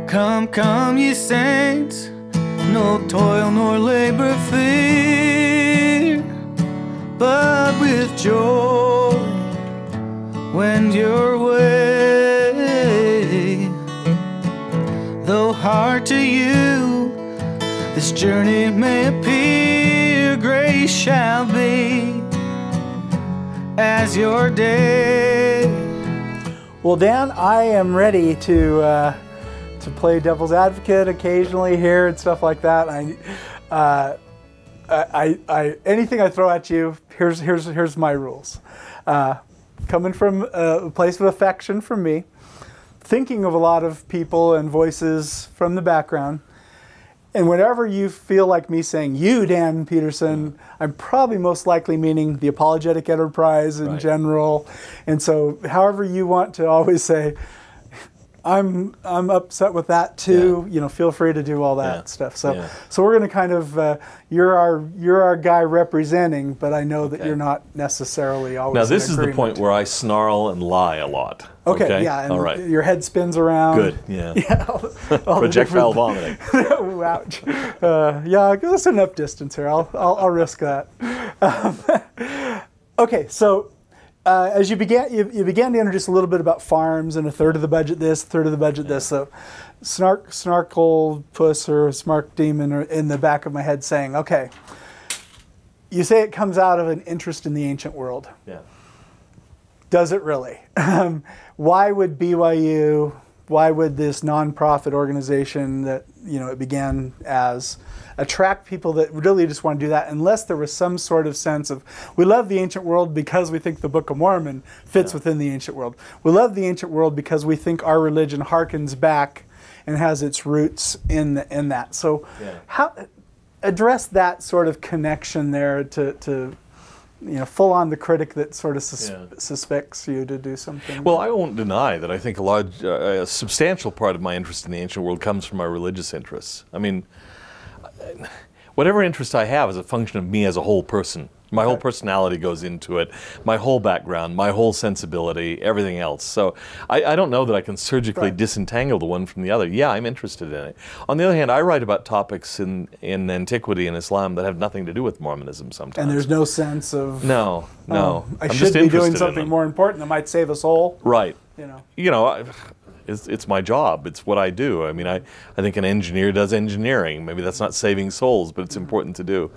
Come, come, ye saints, no toil nor labor fear, but with joy wend your way. Though hard to you this journey may appear, grace shall be as your day. Well, Dan, I am ready to play devil's advocate occasionally here and stuff like that. Anything I throw at you, here's my rules. Coming from a place of affection from me, thinking of a lot of people and voices from the background, and whenever you feel like me saying you, Dan Peterson, I'm probably most likely meaning the apologetic enterprise in general. And so however you want to always say, I'm upset with that too. You know, feel free to do all that stuff. So so we're going to kind of you're our guy representing, but I know that you're not necessarily always. Now this is the point where I snarl and lie a lot. Okay, yeah, and all right. Your head spins around. Good, yeah. all Projectile vomiting. Ooh, ouch. Yeah, that's enough distance here. I'll risk that. Okay, so. As you began to introduce a little bit about farms and a third of the budget this, a third of the budget this. So, snarkle puss or smart demon are in the back of my head saying, okay, you say it comes out of an interest in the ancient world. Yeah. Does it really? Why would BYU? Why would this nonprofit organization that it began as attract people that really just want to do that, unless there was some sort of sense of, we love the ancient world because we think the Book of Mormon fits within the ancient world. We love the ancient world because we think our religion harkens back and has its roots in that. So how address that sort of connection there to full on the critic that sort of suspects you to do something. Well, I won't deny that I think a substantial part of my interest in the ancient world comes from my religious interests. I mean, whatever interest I have is a function of me as a whole person. My whole personality goes into it, my whole background, my whole sensibility, everything else. So I don't know that I can surgically disentangle the one from the other. Yeah, I'm interested in it. On the other hand, I write about topics in antiquity and Islam that have nothing to do with Mormonism sometimes. And there's no sense of... No. I should be doing something more important that might save us all. Right. It's my job. It's what I do. I mean, I think an engineer does engineering. Maybe that's not saving souls, but it's important to do.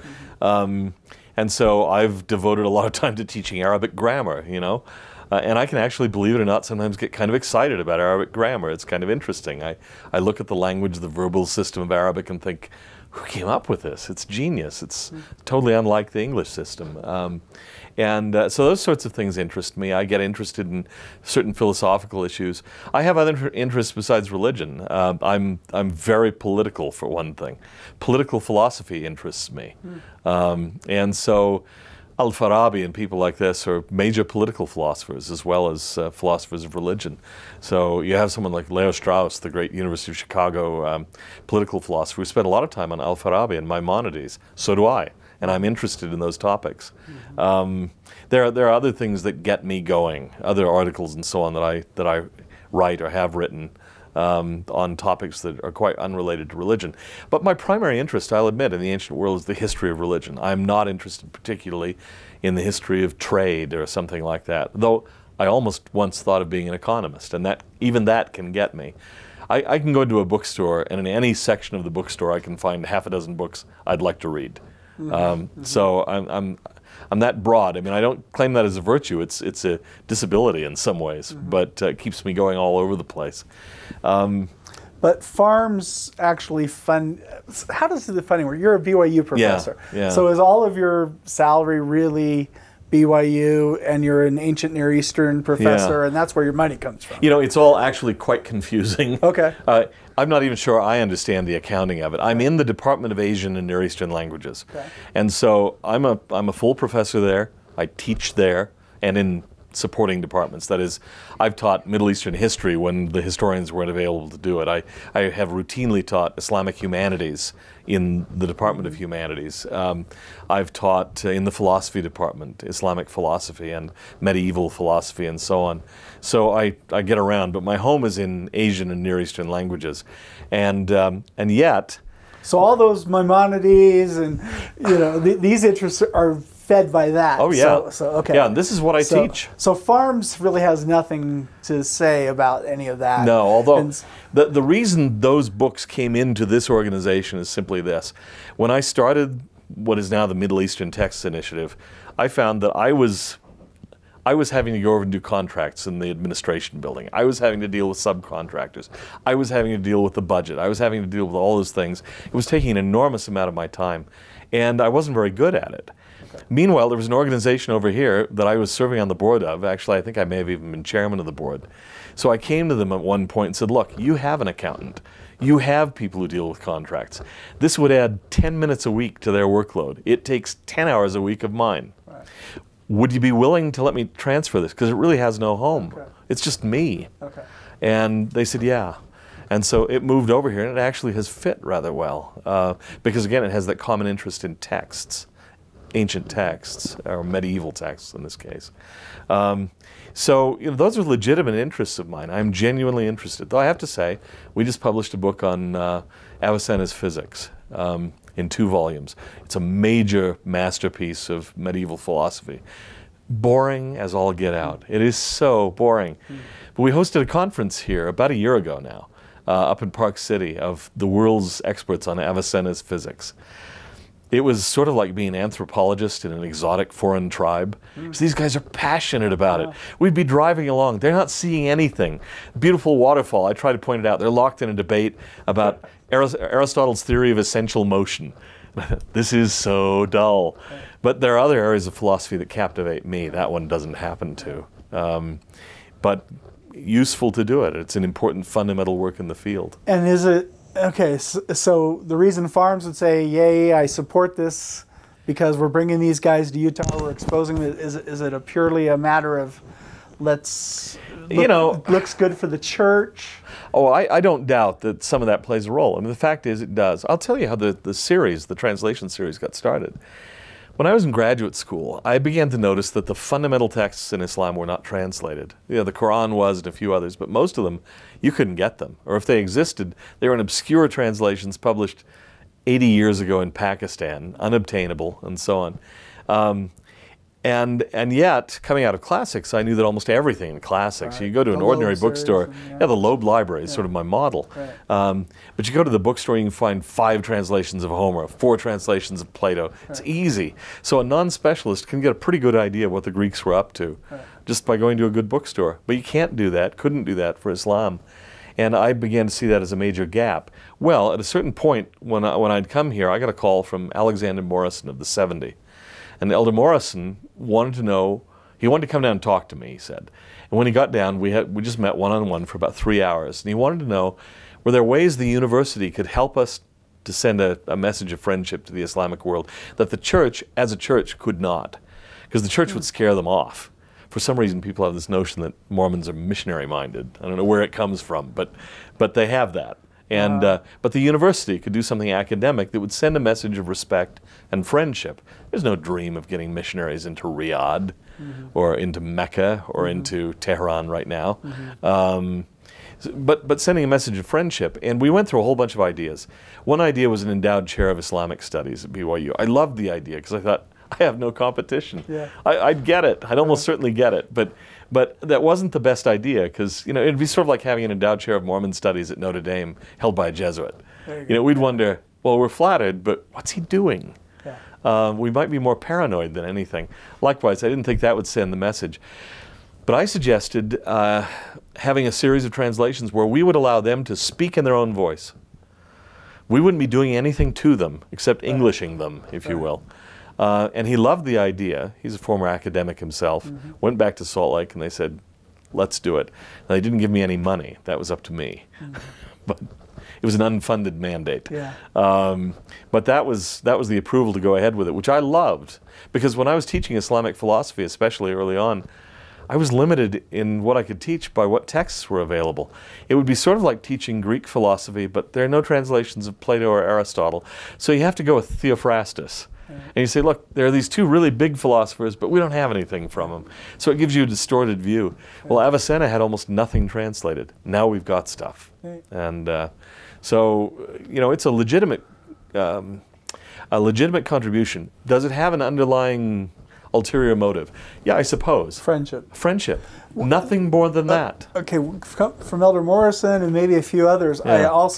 And so I've devoted a lot of time to teaching Arabic grammar, and I can actually, believe it or not, sometimes get kind of excited about Arabic grammar. It's kind of interesting. I look at the language, the verbal system of Arabic, and think, who came up with this? It's genius. It's totally unlike the English system. So those sorts of things interest me. I get interested in certain philosophical issues. I have other interests besides religion. I'm very political, for one thing. Political philosophy interests me. And so Al-Farabi and people like this are major political philosophers as well as philosophers of religion. So you have someone like Leo Strauss, the great University of Chicago political philosopher, who spent a lot of time on Al-Farabi and Maimonides. So do I. And I'm interested in those topics. There are other things that get me going, other articles and so on that I write or have written on topics that are quite unrelated to religion. But my primary interest, I'll admit, in the ancient world is the history of religion. I'm not interested particularly in the history of trade or something like that, though I almost once thought of being an economist, and even that can get me. I can go into a bookstore, and in any section of the bookstore I can find half a dozen books I'd like to read. So I'm that broad. I mean, I don't claim that as a virtue. It's a disability in some ways, but it keeps me going all over the place. But farms actually fund. How does the funding work? You're a BYU professor, so is all of your salary really BYU, and you're an ancient Near Eastern professor, and that's where your money comes from? It's all actually quite confusing. Okay. I'm not even sure I understand the accounting of it. I'm in the Department of Asian and Near Eastern Languages. Okay. And so I'm a full professor there. I teach there, and in supporting departments. That is, I've taught Middle Eastern history when the historians weren't available to do it. I have routinely taught Islamic humanities in the Department of Humanities. I've taught in the philosophy department, Islamic philosophy and medieval philosophy and so on. So I get around, but my home is in Asian and Near Eastern languages. And yet... So all those Maimonides and, you know, these interests are fed by that. Oh, yeah. So okay. Yeah, and this is what I teach. So Farms really has nothing to say about any of that. No, although the reason those books came into this organization is simply this. When I started what is now the Middle Eastern Texts Initiative, I found that I was having to go over and do contracts in the administration building. I was having to deal with subcontractors. I was having to deal with the budget. I was having to deal with all those things. It was taking an enormous amount of my time, and I wasn't very good at it. Okay. Meanwhile, there was an organization over here that I was serving on the board of. Actually, I think I may have even been chairman of the board. So I came to them at one point and said, look, you have an accountant. You have people who deal with contracts. This would add 10 minutes a week to their workload. It takes 10 hours a week of mine. Right. Would you be willing to let me transfer this? Because it really has no home. Okay. It's just me. Okay. And they said, yeah. And so it moved over here, and it actually has fit rather well. Because, again, it has that common interest in texts, ancient texts, or medieval texts in this case. So you know, those are legitimate interests of mine. I'm genuinely interested. Though I have to say, we just published a book on Avicenna's physics. In 2 volumes. It's a major masterpiece of medieval philosophy. Boring as all get out. It is so boring. But we hosted a conference here about a year ago now, up in Park City, of the world's experts on Avicenna's physics. It was sort of like being an anthropologist in an exotic foreign tribe. So these guys are passionate about it. We'd be driving along. They're not seeing anything. Beautiful waterfall. I try to point it out. They're locked in a debate about Aristotle's theory of essential motion. This is so dull. But there are other areas of philosophy that captivate me. That one doesn't happen to. But useful to do it. It's an important fundamental work in the field. And is it... Okay, so the reason Farms would say, yay, I support this because we're bringing these guys to Utah, we're exposing them, is it purely a matter of looks good for the church? Oh, I don't doubt that some of that plays a role. I mean, the fact is it does. I'll tell you how the translation series got started. When I was in graduate school, I began to notice that the fundamental texts in Islam were not translated. You know, the Quran was and a few others, but most of them, you couldn't get them. Or if they existed, they were in obscure translations published 80 years ago in Pakistan, unobtainable, and so on. And yet, coming out of classics, I knew that almost everything in classics. Right. You go to an ordinary bookstore, the Loeb Library is sort of my model. Right. But you go to the bookstore, you can find 5 translations of Homer, 4 translations of Plato. Right. It's easy. So a non-specialist can get a pretty good idea of what the Greeks were up to just by going to a good bookstore. But you can't do that, couldn't do that for Islam. And I began to see that as a major gap. Well, at a certain point, when I'd come here, I got a call from Alexander Morrison of the 70. And Elder Morrison wanted to know, he wanted to come down and talk to me, he said. And when he got down, we just met one-on-one for about 3 hours. And he wanted to know, were there ways the university could help us to send a message of friendship to the Islamic world that the church, as a church, could not? Because the church would scare them off. For some reason, people have this notion that Mormons are missionary-minded. I don't know where it comes from, but they have that. And, but the university could do something academic that would send a message of respect and friendship. There's no dream of getting missionaries into Riyadh or into Mecca or into Tehran right now. But sending a message of friendship. And we went through a whole bunch of ideas. One idea was an endowed chair of Islamic Studies at BYU. I loved the idea because I thought, I have no competition. Yeah. I'd get it. I'd almost certainly get it. But that wasn't the best idea because, you know, it'd be sort of like having an endowed chair of Mormon studies at Notre Dame held by a Jesuit. You know, we'd wonder, well, we're flattered, but what's he doing? Yeah. We might be more paranoid than anything. Likewise, I didn't think that would send the message. But I suggested having a series of translations where we would allow them to speak in their own voice. We wouldn't be doing anything to them except Englishing them, if you will. And he loved the idea. He's a former academic himself. Went back to Salt Lake and they said, let's do it. Now, they didn't give me any money. That was up to me. But it was an unfunded mandate. Yeah. But that was the approval to go ahead with it, which I loved. Because when I was teaching Islamic philosophy, especially early on, I was limited in what I could teach by what texts were available. It would be sort of like teaching Greek philosophy, but there are no translations of Plato or Aristotle. So you have to go with Theophrastus. And you say, look, there are these two really big philosophers, but we don't have anything from them. So it gives you a distorted view. Well, Avicenna had almost nothing translated. Now we've got stuff. And so, you know, it's a legitimate contribution. Does it have an underlying ulterior motive? Yeah, I suppose. Friendship. Friendship. Nothing more than that. Okay, from Elder Morrison and maybe a few others, Yeah.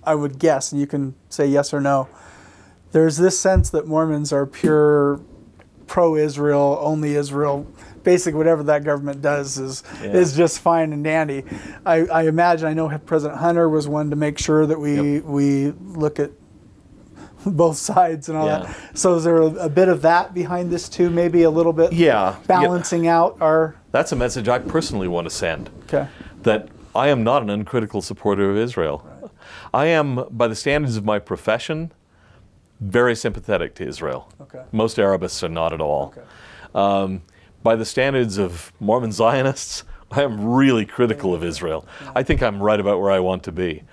I would guess, and you can say yes or no, there's this sense that Mormons are pure pro-Israel, only Israel. Basically, whatever that government does is just fine and dandy. I imagine, I know President Hunter was one to make sure that we look at both sides and all that. So is there a bit of that behind this too? Maybe a little bit balancing out our... That's a message I personally want to send. Okay. That I am not an uncritical supporter of Israel. Right. I am, by the standards of my profession, very sympathetic to Israel. Okay. Most Arabists are not at all. Okay. By the standards of Mormon Zionists, I am really critical of Israel. I think I'm right about where I want to be.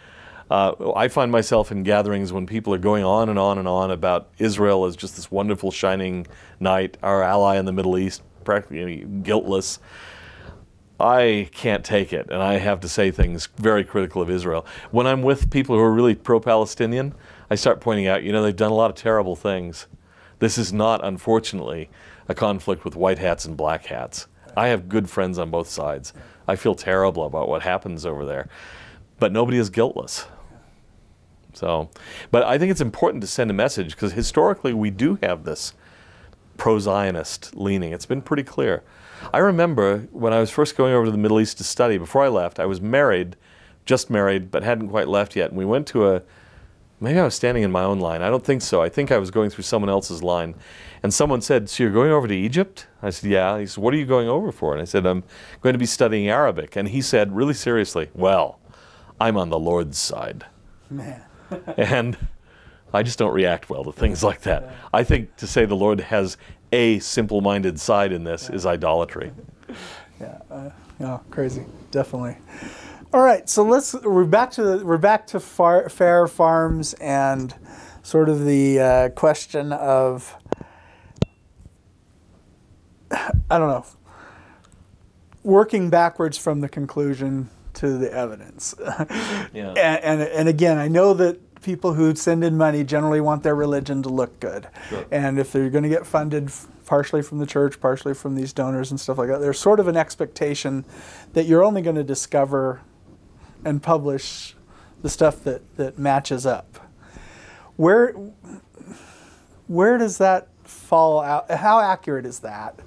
I find myself in gatherings when people are going on and on and on about Israel as just this wonderful shining knight, our ally in the Middle East, practically guiltless. I can't take it, and I have to say things very critical of Israel. When I'm with people who are really pro-Palestinian, I start pointing out, you know, they've done a lot of terrible things. This is not, unfortunately, a conflict with white hats and black hats. I have good friends on both sides. I feel terrible about what happens over there. But nobody is guiltless. So, but I think it's important to send a message, because historically we do have this pro-Zionist leaning. It's been pretty clear. I remember when I was first going over to the Middle East to study, before I left, I was married, just married, but hadn't quite left yet. And we went to maybe I was standing in my own line. I don't think so. I think I was going through someone else's line. And someone said, so you're going over to Egypt? I said, yeah. He said, what are you going over for? And I said, I'm going to be studying Arabic. And he said, really seriously, well, I'm on the Lord's side. Man. And I just don't react well to things like that. I think to say the Lord has a simple-minded side in this is idolatry. Yeah, crazy, definitely. All right, so we're back to fair farms and sort of the question of, I don't know, working backwards from the conclusion to the evidence. Yeah. And again, I know that people who send in money generally want their religion to look good. Sure. And if they're going to get funded partially from the church, partially from these donors and stuff like that, there's sort of an expectation that you're only going to discover and publish the stuff that matches up. Where does that fall out? How accurate is that?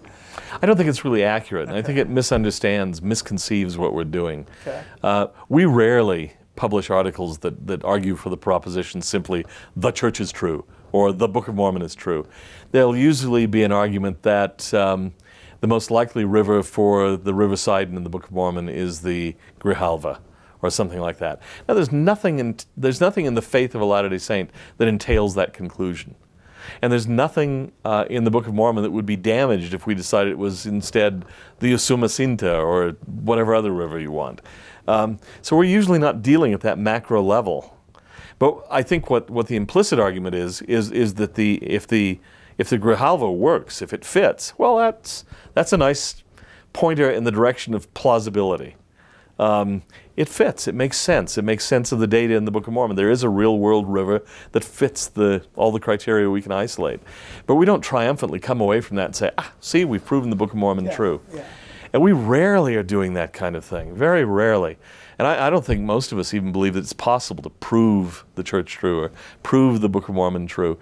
I don't think it's really accurate. Okay. I think it misunderstands, misconceives what we're doing. Okay. We rarely publish articles that argue for the proposition simply, the church is true, or the Book of Mormon is true. There'll usually be an argument that the most likely river for the riverside in the Book of Mormon is the Grijalva, or something like that. Now, there's nothing in the faith of a Latter-day Saint that entails that conclusion. And there's nothing in the Book of Mormon that would be damaged if we decided it was instead the Usumacinta or whatever other river you want. So we're usually not dealing at that macro level. But I think what the implicit argument is that if the Grijalva works, if it fits, well, that's a nice pointer in the direction of plausibility. It fits. It makes sense. It makes sense of the data in the Book of Mormon. There is a real-world river that fits all the criteria we can isolate. But we don't triumphantly come away from that and say, see, we've proven the Book of Mormon true. Yeah. And we rarely are doing that kind of thing, very rarely. And I don't think most of us even believe that it's possible to prove the church true or prove the Book of Mormon true.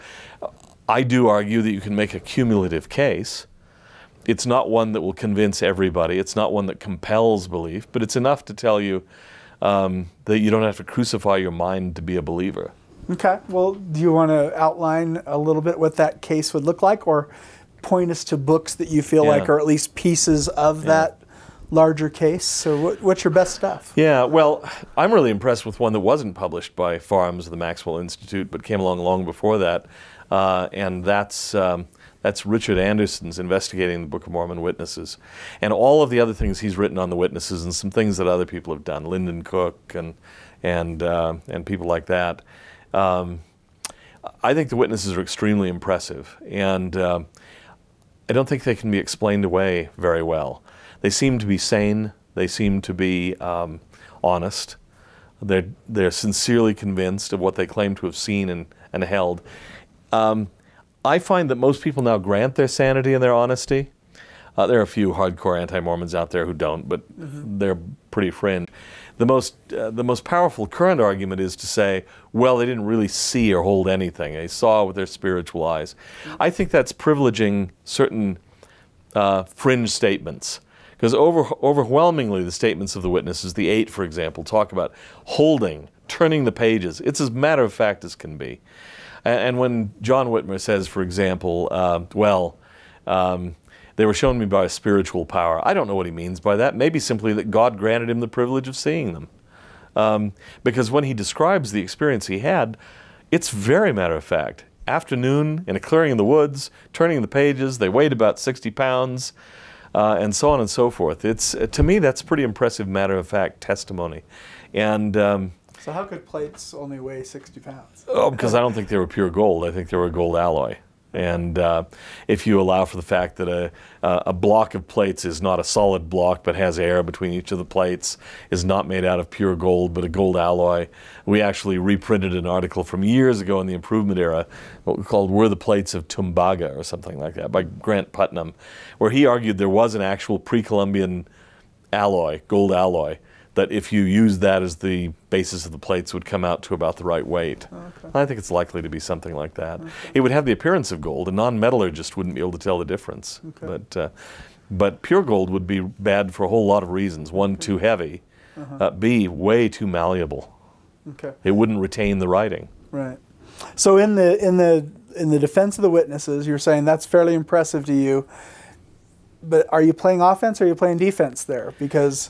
I do argue that you can make a cumulative case. It's not one that will convince everybody. It's not one that compels belief, but it's enough to tell you that you don't have to crucify your mind to be a believer. Okay. Well, do you want to outline a little bit what that case would look like, or point us to books that you feel like are at least pieces of that larger case? So what's your best stuff? Yeah, well, I'm really impressed with one that wasn't published by Farms of the Maxwell Institute, but came along long before that, and that's That's Richard Anderson's investigating the Book of Mormon witnesses, and all of the other things he's written on the witnesses, and some things that other people have done, Lyndon Cook and people like that. I think the witnesses are extremely impressive, and I don't think they can be explained away very well. They seem to be sane. They seem to be honest. They're sincerely convinced of what they claim to have seen and held. I find that most people now grant their sanity and their honesty. There are a few hardcore anti-Mormons out there who don't, but they're pretty fringe. The most powerful current argument is to say, well, they didn't really see or hold anything. They saw with their spiritual eyes. I think that's privileging certain fringe statements, because overwhelmingly the statements of the witnesses, the 8, for example, talk about holding, turning the pages. It's as matter of fact as can be. And when John Whitmer says, for example, they were shown me by a spiritual power, I don't know what he means by that. Maybe simply that God granted him the privilege of seeing them. Because when he describes the experience he had, it's very matter of fact. Afternoon, in a clearing in the woods, turning the pages, they weighed about 60 pounds, and so on and so forth. To me, that's pretty impressive matter of fact testimony. And so how could plates only weigh 60 pounds? Oh, because I don't think they were pure gold. I think they were gold alloy. And if you allow for the fact that a block of plates is not a solid block but has air between each of the plates, is not made out of pure gold but a gold alloy. We actually reprinted an article from years ago in the Improvement era, what we called Were the Plates of Tumbaga or something like that, by Grant Putnam, where he argued there was an actual pre-Columbian alloy, gold alloy, that if you use that as the basis of the plates would come out to about the right weight. Okay. I think it's likely to be something like that. Okay. It would have the appearance of gold. A non-metallurgist wouldn't be able to tell the difference. Okay. But pure gold would be bad for a whole lot of reasons. One, too heavy. B, way too malleable. Okay. It wouldn't retain the writing. Right. So in the defense of the witnesses, you're saying that's fairly impressive to you. But are you playing offense or are you playing defense there? Because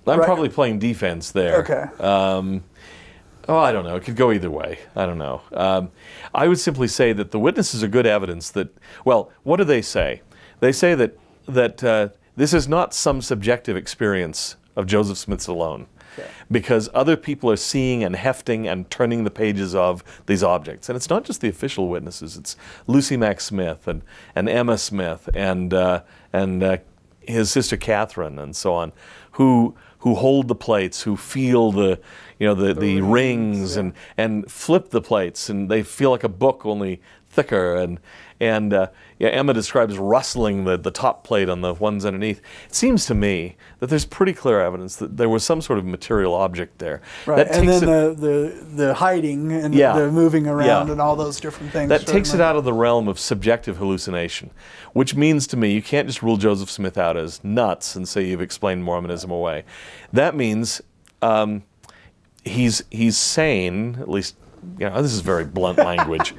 I'm probably playing defense there. Okay. Oh, I don't know. It could go either way. I don't know. I would simply say that the witnesses are good evidence that, well, what do they say? They say that this is not some subjective experience of Joseph Smith's alone. Okay. Because other people are seeing and hefting and turning the pages of these objects. And it's not just the official witnesses. It's Lucy Mack Smith and Emma Smith and his sister Catherine and so on, who hold the plates, who feel the rings, yeah, and flip the plates, and they feel like a book, only thicker. And Emma describes rustling the top plate on the ones underneath. It seems to me that there's pretty clear evidence that there was some sort of material object there. Right, and then the hiding and the moving around and all those different things. That takes it out of the realm of subjective hallucination, which means to me you can't just rule Joseph Smith out as nuts and say you've explained Mormonism away. That means he's sane, at least, this is very blunt language.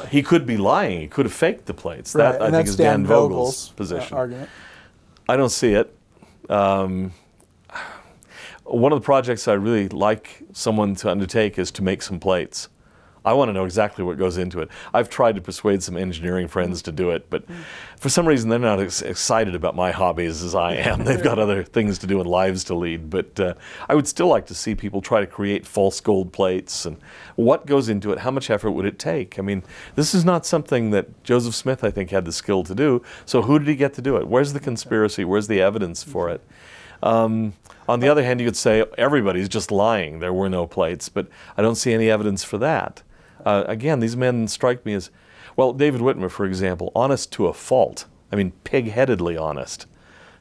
He could be lying. He could have faked the plates. Right. That, I think, is Dan Vogel's position. Argument. I don't see it. One of the projects I really like someone to undertake is to make some plates. I want to know exactly what goes into it. I've tried to persuade some engineering friends to do it, but for some reason they're not as excited about my hobbies as I am. They've got other things to do and lives to lead. But I would still like to see people try to create false gold plates. And what goes into it? How much effort would it take? I mean, this is not something that Joseph Smith, I think, had the skill to do. So who did he get to do it? Where's the conspiracy? Where's the evidence for it? On the other hand, you could say everybody's just lying. There were no plates, but I don't see any evidence for that. Again, these men strike me as, well, David Whitmer, for example, honest to a fault. I mean, pig-headedly honest.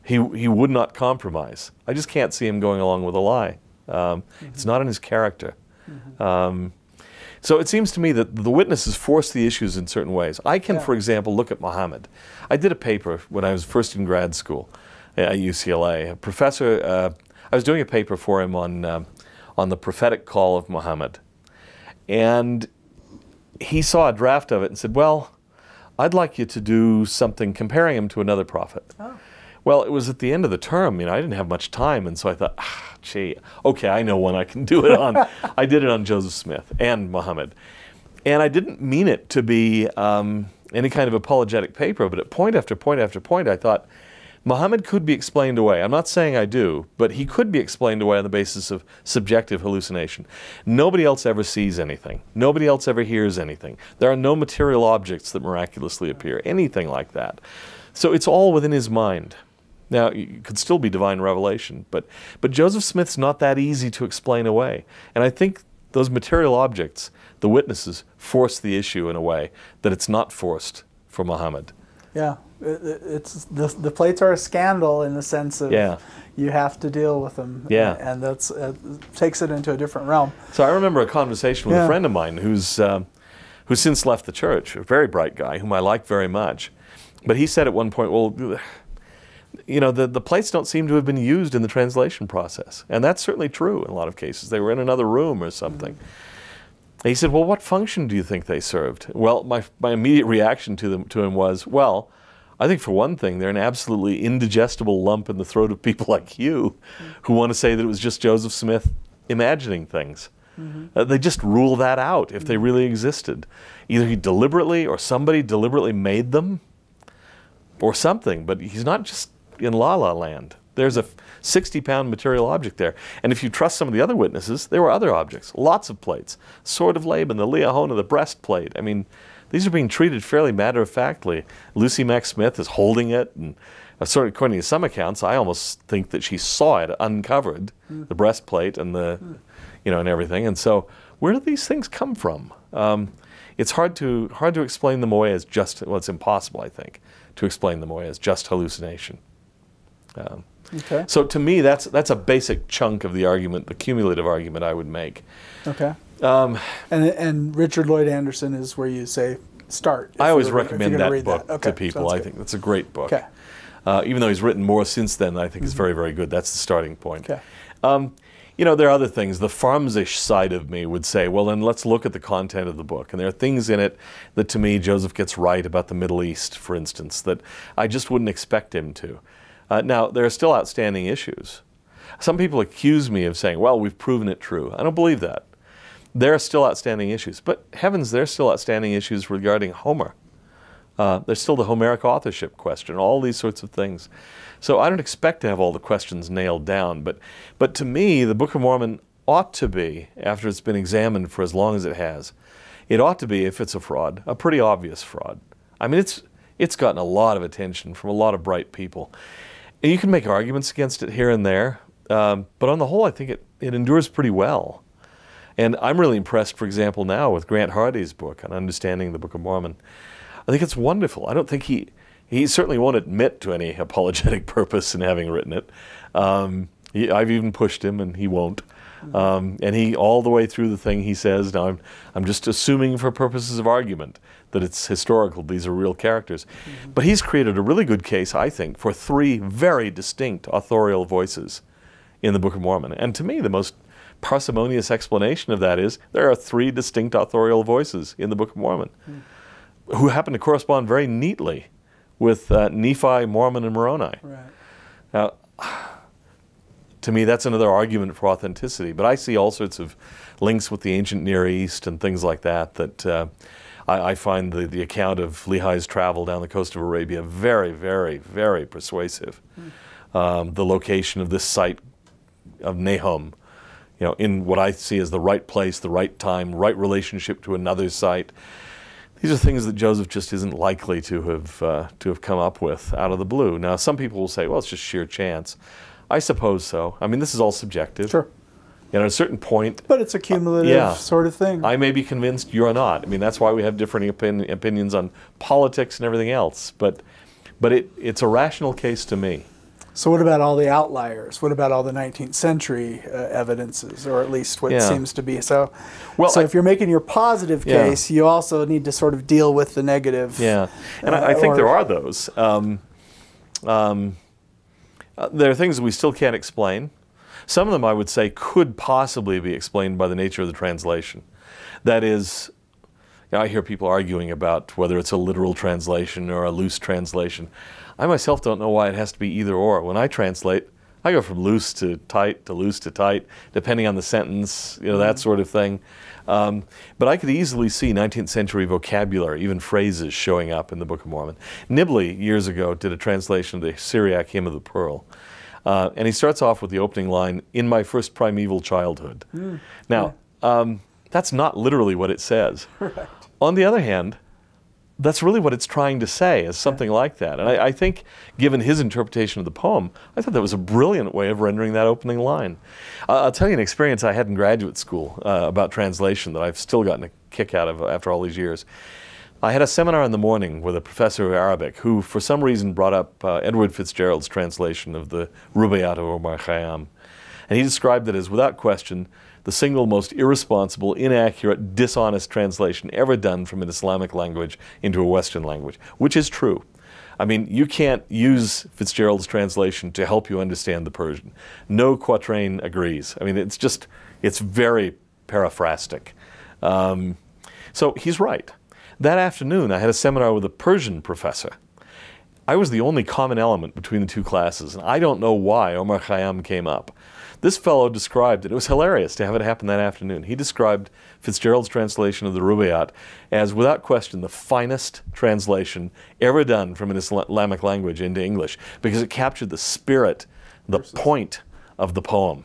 He would not compromise. I just can't see him going along with a lie. It's not in his character. So it seems to me that the witnesses force the issues in certain ways. I can, for example, look at Muhammad. I did a paper when I was first in grad school at UCLA. A professor, I was doing a paper for him on the prophetic call of Muhammad. And he saw a draft of it and said, well, I'd like you to do something comparing him to another prophet. Oh. Well, it was at the end of the term. I didn't have much time, and so I thought, gee, okay, I know one I can do it on. I did it on Joseph Smith and Muhammad. And I didn't mean it to be any kind of apologetic paper, but at point after point after point, I thought, Muhammad could be explained away. I'm not saying I do, but he could be explained away on the basis of subjective hallucination. Nobody else ever sees anything. Nobody else ever hears anything. There are no material objects that miraculously appear, anything like that. So it's all within his mind. Now, it could still be divine revelation, but Joseph Smith's not that easy to explain away. And I think those material objects, the witnesses, force the issue in a way that it's not forced for Muhammad. Yeah. It's the plates are a scandal in the sense of you have to deal with them, and that's takes it into a different realm. So I remember a conversation with a friend of mine who's since left the church, a very bright guy whom I like very much, but he said at one point, well, you know, the plates don't seem to have been used in the translation process, and that's certainly true in a lot of cases. They were in another room or something. He said, well, what function do you think they served? Well, my immediate reaction to him was, well, I think for one thing, they're an absolutely indigestible lump in the throat of people like you who want to say that it was just Joseph Smith imagining things. They just rule that out if they really existed. Either he deliberately or somebody deliberately made them or something, but he's not just in La La Land. There's a 60-pound material object there. And if you trust some of the other witnesses, there were other objects, lots of plates. Sword of Laban, the Liahona, the breastplate. I mean, these are being treated fairly matter-of-factly. Lucy Mack Smith is holding it, and sort of according to some accounts, I almost think that she saw it uncovered, the breastplate and the, you know, and everything. And so, where do these things come from? It's hard to explain them away as just, well, it's impossible, I think, to explain them away as just hallucination. Okay. So to me, that's a basic chunk of the argument, the cumulative argument I would make. Okay. And Richard Lloyd Anderson is where you say start. I always recommend that book to people. I think that's a great book. Okay. Even though he's written more since then, I think it's very, very good. That's the starting point. Okay. You know, there are other things. The Farmsish side of me would say, well, then let's look at the content of the book. And there are things in it that, to me, Joseph gets right about the Middle East, for instance, that I just wouldn't expect him to. Now, there are still outstanding issues. Some people accuse me of saying, well, we've proven it true. I don't believe that. There are still outstanding issues. But heavens, there are still outstanding issues regarding Homer. There's still the Homeric authorship question, all these sorts of things. So I don't expect to have all the questions nailed down. But to me, the Book of Mormon ought to be, after it's been examined for as long as it has, it ought to be, if it's a fraud, a pretty obvious fraud. I mean, it's gotten a lot of attention from a lot of bright people. And you can make arguments against it here and there, but on the whole, I think it endures pretty well. And I'm really impressed, for example, now with Grant Hardy's book on understanding the Book of Mormon. I think it's wonderful. I don't think he certainly won't admit to any apologetic purpose in having written it. I've even pushed him, and he won't. And he, all the way through the thing, he says, now I'm just assuming for purposes of argument that it's historical, these are real characters. But he's created a really good case, I think, for 3 very distinct authorial voices in the Book of Mormon. And to me, the most parsimonious explanation of that is there are 3 distinct authorial voices in the Book of Mormon who happen to correspond very neatly with Nephi, Mormon, and Moroni. Right. Now, to me, that's another argument for authenticity. But I see all sorts of links with the ancient Near East and things like that that I find the account of Lehi's travel down the coast of Arabia very, very, very persuasive. The location of this site of Nahum, you know, in what I see as the right place, the right time, right relationship to another site. These are things that Joseph just isn't likely to have come up with out of the blue. Now, some people will say, well, it's just sheer chance. I suppose so. I mean, this is all subjective. Sure. And at a certain point... But it's a cumulative sort of thing. I may be convinced, you're not. I mean, that's why we have differing opinions on politics and everything else. But it's a rational case to me. So what about all the outliers? What about all the 19th century evidences, or at least what seems to be? So, so if you're making your positive case, you also need to sort of deal with the negative. Yeah, and I think there are those. There are things that we still can't explain. Some of them, I would say, could possibly be explained by the nature of the translation. That is, you know, I hear people arguing about whether it's a literal translation or a loose translation. I myself don't know why it has to be either or. When I translate, I go from loose to tight, depending on the sentence, you know, that sort of thing. But I could easily see 19th century vocabulary, even phrases, showing up in the Book of Mormon. Nibley, years ago, did a translation of the Syriac Hymn of the Pearl. And he starts off with the opening line, "In my first primeval childhood." Now, that's not literally what it says. Right. On the other hand, that's really what it's trying to say, is something like that. And I think, given his interpretation of the poem, I thought that was a brilliant way of rendering that opening line. I'll tell you an experience I had in graduate school about translation that I've still gotten a kick out of after all these years. I had a seminar in the morning with a professor of Arabic who, for some reason, brought up Edward Fitzgerald's translation of the Rubaiyat of Omar Khayyam. And he described it as, without question, the single most irresponsible, inaccurate, dishonest translation ever done from an Islamic language into a Western language, which is true. I mean, you can't use Fitzgerald's translation to help you understand the Persian. No quatrain agrees. I mean, it's very paraphrastic. So he's right. That afternoon, I had a seminar with a Persian professor. I was the only common element between the two classes, and I don't know why Omar Khayyam came up. This fellow described it. It was hilarious to have it happen that afternoon. He described Fitzgerald's translation of the Rubaiyat as, without question, the finest translation ever done from an Islamic language into English, because it captured the spirit, the point of the poem,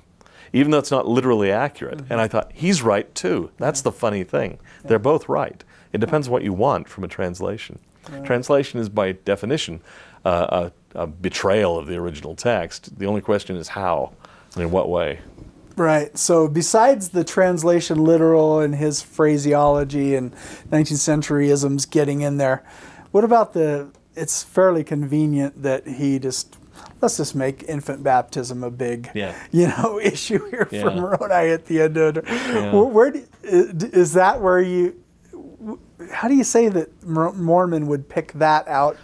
even though it's not literally accurate. And I thought, he's right too. That's the funny thing. They're both right. It depends what you want from a translation. Translation is, by definition, a betrayal of the original text. The only question is how. In what way? Right. So besides the translation literal and his phraseology and 19th century isms getting in there, what about it's fairly convenient that he let's just make infant baptism a big, issue here for Moroni at the end of it. Is that where how do you say that Mormon would pick that out?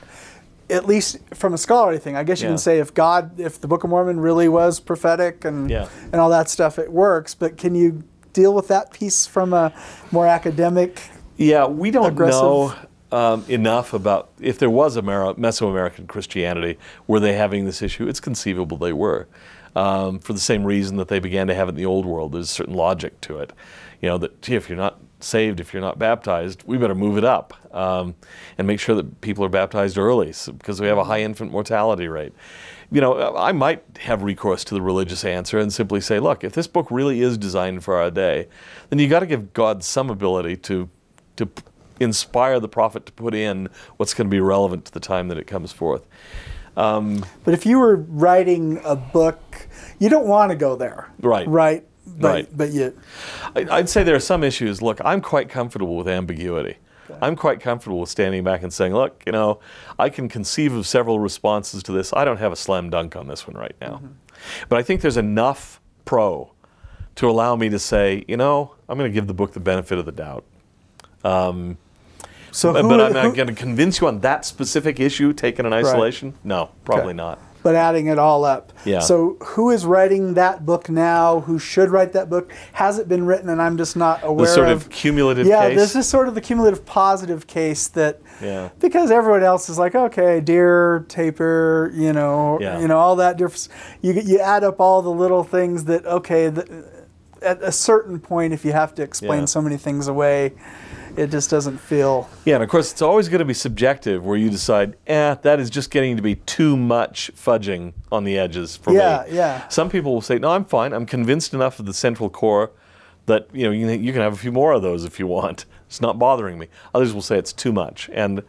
At least from a scholarly thing, I guess you can say if the Book of Mormon really was prophetic and all that stuff, it works. But can you deal with that piece from a more academic? Yeah, we don't know enough about if there was a Mesoamerican Christianity. Were they having this issue? It's conceivable they were, for the same reason that they began to have it in the Old World. There's a certain logic to it, that if you're not saved, if you're not baptized, we better move it up and make sure that people are baptized early, because we have a high infant mortality rate. I might have recourse to the religious answer and simply say, look, if this book really is designed for our day, then you got to give God some ability to inspire the prophet to put in what's going to be relevant to the time that it comes forth. But if you were writing a book, you don't want to go there. Right. Right. Right. But yet, I'd say there are some issues. Look, I'm quite comfortable with ambiguity. Okay. I'm quite comfortable with standing back and saying, look, I can conceive of several responses to this. I don't have a slam dunk on this one right now. But I think there's enough to allow me to say, I'm going to give the book the benefit of the doubt. But I'm not going to convince you on that specific issue taken in isolation. Right. No, probably not. But adding it all up. Yeah. So who is writing that book now? Who should write that book? Has it been written and I'm just not aware of? The sort of cumulative case? Yeah, this is sort of the cumulative positive case that, because everyone else is like, okay, deer, taper, all that. You add up all the little things that, at a certain point, if you have to explain so many things away, it just doesn't feel... Yeah, and of course, it's always going to be subjective where you decide, that is just getting to be too much fudging on the edges for me. Yeah. Some people will say, no, I'm fine. I'm convinced enough of the central core that you can have a few more of those if you want. It's not bothering me. Others will say it's too much. And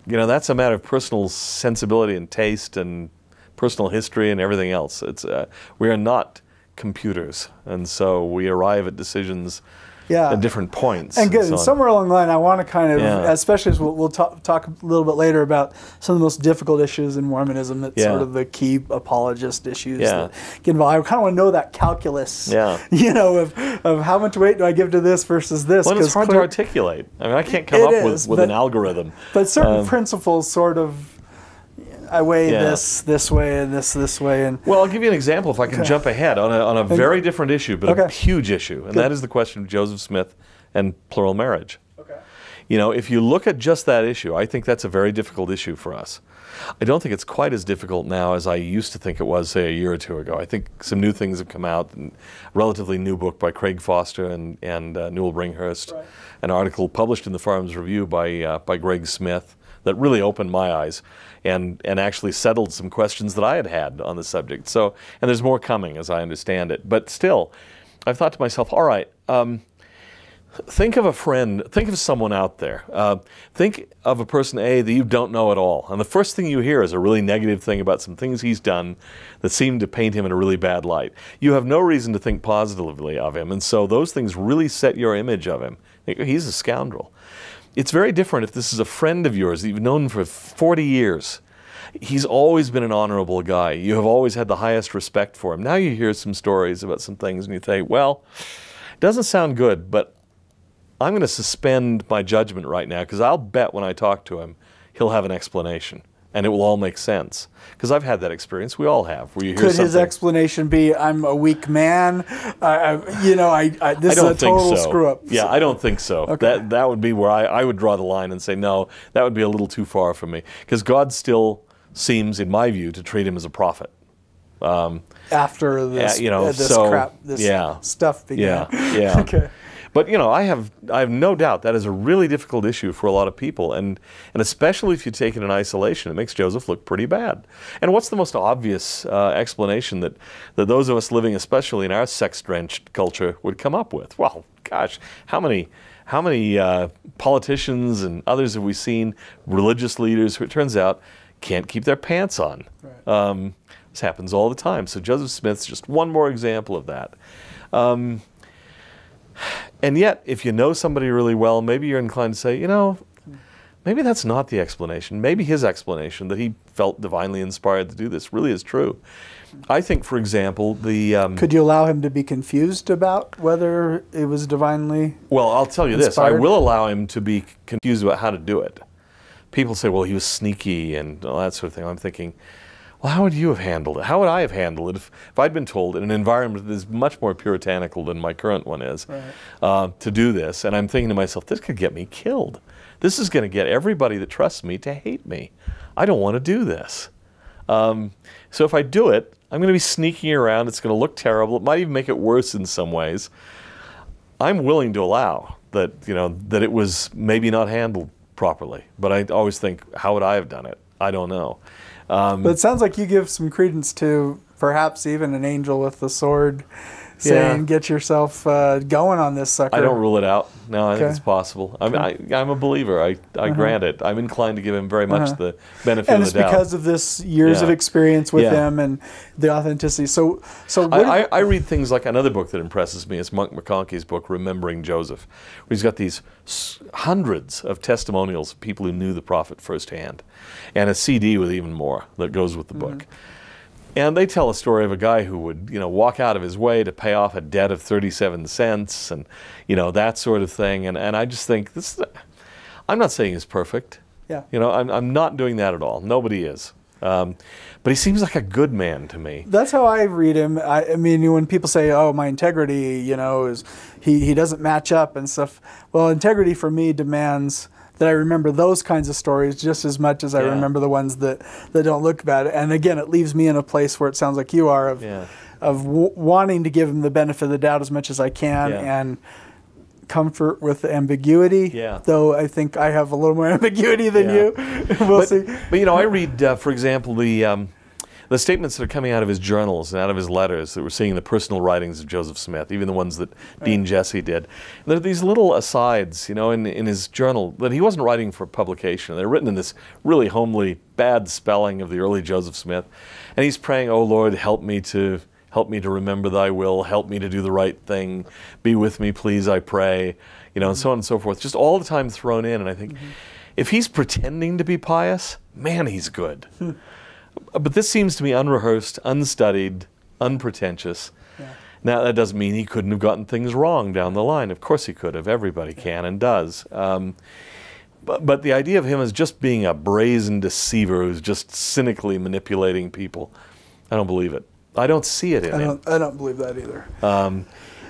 that's a matter of personal sensibility and taste and personal history and everything else. We are not computers, and so we arrive at decisions at different points. And good. And somewhere along the line, I want to kind of, especially as we'll talk a little bit later about some of the most difficult issues in Mormonism, that's sort of the key apologist issues that get involved. I kind of want to know that calculus, of how much weight do I give to this versus this. Well, it's hard to articulate. I mean, I can't come up with an algorithm. But certain principles sort of, I weigh this way and this way. And well, I'll give you an example if I can jump ahead on a very different issue, but a huge issue, and that is the question of Joseph Smith and plural marriage. Okay. You know, if you look at just that issue, I think that's a very difficult issue for us. I don't think it's quite as difficult now as I used to think it was, say, a year or two ago. I think some new things have come out. A relatively new book by Craig Foster and Newell Bringhurst, right. An article published in the Farms Review by Greg Smith that really opened my eyes and actually settled some questions that I had on the subject. So, and there's more coming, as I understand it. But still, I've thought to myself, all right, think of a friend, think of someone out there. Think of a person, A, that you don't know at all. And the first thing you hear is a really negative thing about some things he's done that seem to paint him in a really bad light. You have no reason to think positively of him, and so those things really set your image of him. He's a scoundrel. It's very different if this is a friend of yours that you've known for 40 years. He's always been an honorable guy. You have always had the highest respect for him. Now you hear some stories about some things and you think, well, it doesn't sound good, but I'm going to suspend my judgment right now because I'll bet when I talk to him, he'll have an explanation and it will all make sense. Because I've had that experience. We all have. Where you hear Could his explanation be, I'm a weak man? This is a total screw up. Yeah, I don't think so. Okay. That would be where I would draw the line and say, no, that would be a little too far for me. Because God still seems, in my view, to treat him as a prophet. After this, stuff began. Yeah. Okay. But, you know, I have no doubt that is a really difficult issue for a lot of people. And especially if you take it in isolation, it makes Joseph look pretty bad. And what's the most obvious explanation that those of us living, especially in our sex-drenched culture, would come up with? Well, gosh, how many politicians and others have we seen, religious leaders, who it turns out can't keep their pants on? Right. This happens all the time. So Joseph Smith's just one more example of that. And yet, if you know somebody really well, maybe you're inclined to say, you know, maybe that's not the explanation. Maybe his explanation, that he felt divinely inspired to do this, really is true. I think, for example, the... Could you allow him to be confused about whether it was divinely Well, I'll tell you inspired? This. I will allow him to be confused about how to do it. People say, well, he was sneaky and all that sort of thing. I'm thinking, well, how would you have handled it? How would I have handled it if I'd been told in an environment that is much more puritanical than my current one is, right, to do this? And I'm thinking to myself, this could get me killed. This is going to get everybody that trusts me to hate me. I don't want to do this. So if I do it, I'm going to be sneaking around. It's going to look terrible. It might even make it worse in some ways. I'm willing to allow that, you know, that it was maybe not handled properly. But I always think, how would I have done it? I don't know. But it sounds like you give some credence to perhaps even an angel with the sword saying, get yourself going on this sucker. I don't rule it out. No, I think it's possible. I'm a believer. I grant it. I'm inclined to give him very much the benefit of the doubt. And it's because of this years of experience with him and the authenticity. So I read things like another book that impresses me is Monk McConkey's book, Remembering Joseph, where he's got these hundreds of testimonials of people who knew the prophet firsthand, and a CD with even more that goes with the book. And they tell a story of a guy who would, you know, walk out of his way to pay off a debt of 37 cents and, you know, that sort of thing. And I just think, I'm not saying he's perfect. Yeah. You know, I'm not doing that at all. Nobody is. But he seems like a good man to me. That's how I read him. I mean, when people say, oh, my integrity, you know, is he doesn't match up and stuff. Well, integrity for me demands that I remember those kinds of stories just as much as I remember the ones that don't look bad. And again, it leaves me in a place where it sounds like you are of wanting to give him the benefit of the doubt as much as I can and comfort with the ambiguity. Though I think I have a little more ambiguity than you. We'll see. But you know, I read, for example, the statements that are coming out of his journals and out of his letters that we're seeing in the personal writings of Joseph Smith, even the ones that Dean Jesse did. There are these little asides, you know, in his journal that he wasn't writing for publication. They're written in this really homely, bad spelling of the early Joseph Smith. And he's praying, oh Lord, help me to remember thy will, help me to do the right thing, be with me, please, I pray, you know, and so on and so forth. Just all the time thrown in. And I think, if he's pretending to be pious, man, he's good. But this seems to me unrehearsed, unstudied, unpretentious. Now, that doesn't mean he couldn't have gotten things wrong down the line. Of course he could have. Everybody can and does. But the idea of him as just being a brazen deceiver who's just cynically manipulating people, I don't believe it. I don't see it in him. I don't believe that either.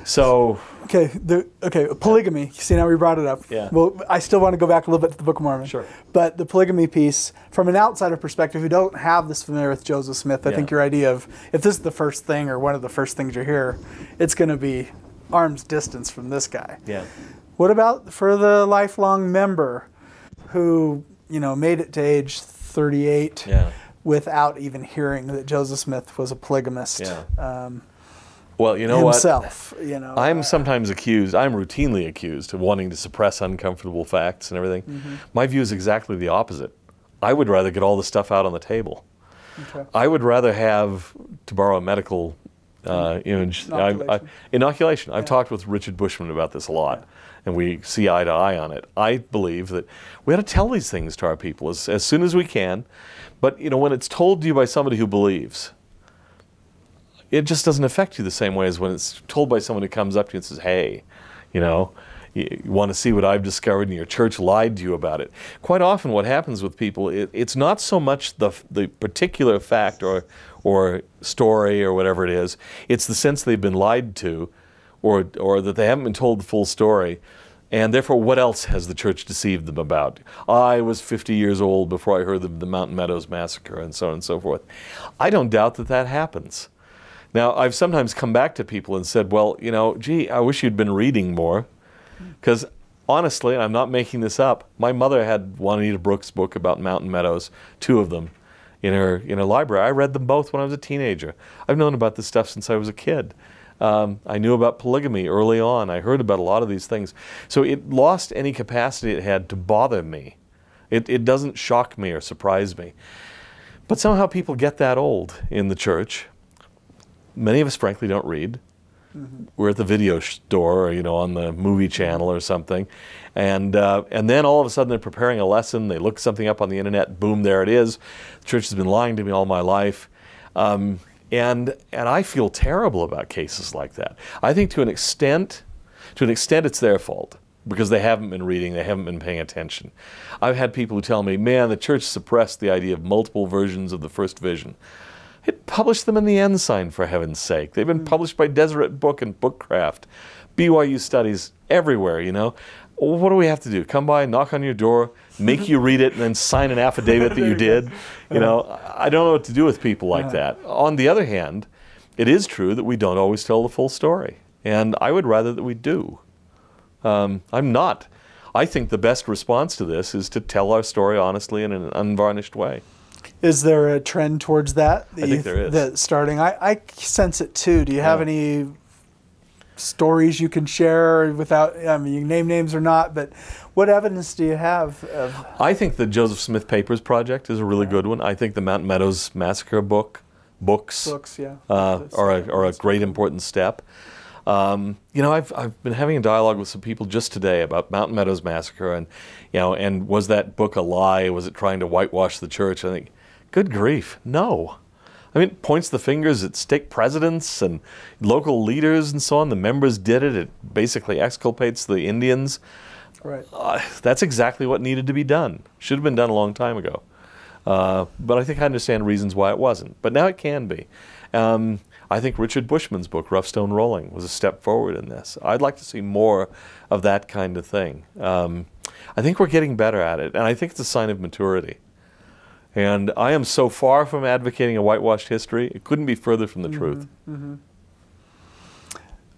So Okay, polygamy. See, now we brought it up. Yeah. Well, I still want to go back a little bit to the Book of Mormon. Sure. But the polygamy piece, from an outsider perspective who don't have this familiar with Joseph Smith, I think your idea of, if this is the first thing or one of the first things you hear, it's going to be arm's distance from this guy. yeah. What about for the lifelong member who, made it to age 38 Yeah. without even hearing that Joseph Smith was a polygamist? Yeah. Well, you know himself, what? I'm sometimes accused, I'm routinely accused of wanting to suppress uncomfortable facts and everything. Mm-hmm. My view is exactly the opposite. I would rather get all the stuff out on the table. Okay. I would rather have, to borrow a medical image, inoculation. I've talked with Richard Bushman about this a lot, and we see eye to eye on it. I believe that we ought to tell these things to our people as soon as we can, but when it's told to you by somebody who believes, it just doesn't affect you the same way as when it's told by someone who comes up to you and says, hey, you want to see what I've discovered and your church lied to you about it. Quite often what happens with people, it's not so much the particular fact or story or whatever it is, it's the sense they've been lied to or that they haven't been told the full story. And therefore, what else has the church deceived them about? I was 50 years old before I heard the Mountain Meadows Massacre and so on and so forth. I don't doubt that happens. Now, I've sometimes come back to people and said, well, gee, I wish you'd been reading more. Because honestly, and I'm not making this up, my mother had Juanita Brooks' book about Mountain Meadows, 2 of them, in her library. I read them both when I was a teenager. I've known about this stuff since I was a kid. I knew about polygamy early on. I heard about a lot of these things. So it lost any capacity it had to bother me. It doesn't shock me or surprise me. But somehow people get that old in the church. Many of us, frankly, don't read. Mm-hmm. We're at the video store or, on the movie channel or something. And then all of a sudden they're preparing a lesson. They look something up on the internet. Boom, there it is. The church has been lying to me all my life. And I feel terrible about cases like that. I think to an extent it's their fault because they haven't been reading, they haven't been paying attention. I've had people who tell me, man, the church suppressed the idea of multiple versions of the first vision. It published them in the Ensign, for heaven's sake. They've been published by Deseret Book and Bookcraft, BYU Studies, everywhere, What do we have to do? Come by, knock on your door, make you read it, and then sign an affidavit that you did? I don't know what to do with people like that. On the other hand, it is true that we don't always tell the full story. And I would rather that we do. I think the best response to this is to tell our story honestly in an unvarnished way. Is there a trend towards that? I think there is. That starting, I sense it too. Do you have any stories you can share without, you can name names or not, but what evidence do you have of? I think the Joseph Smith Papers Project is a really good one. I think the Mountain Meadows Massacre books are a great important step. I've been having a dialogue with some people just today about Mountain Meadows Massacre and was that book a lie? Was it trying to whitewash the church? I think, good grief, no. I mean, it points the fingers at stake presidents and local leaders and so on. The members did it. It basically exculpates the Indians. Right. That's exactly what needed to be done. Should have been done a long time ago. But I think I understand reasons why it wasn't. But now it can be. I think Richard Bushman's book, Rough Stone Rolling, was a step forward in this. I'd like to see more of that kind of thing. I think we're getting better at it, and I think it's a sign of maturity. And I am so far from advocating a whitewashed history, it couldn't be further from the truth. Mm-hmm.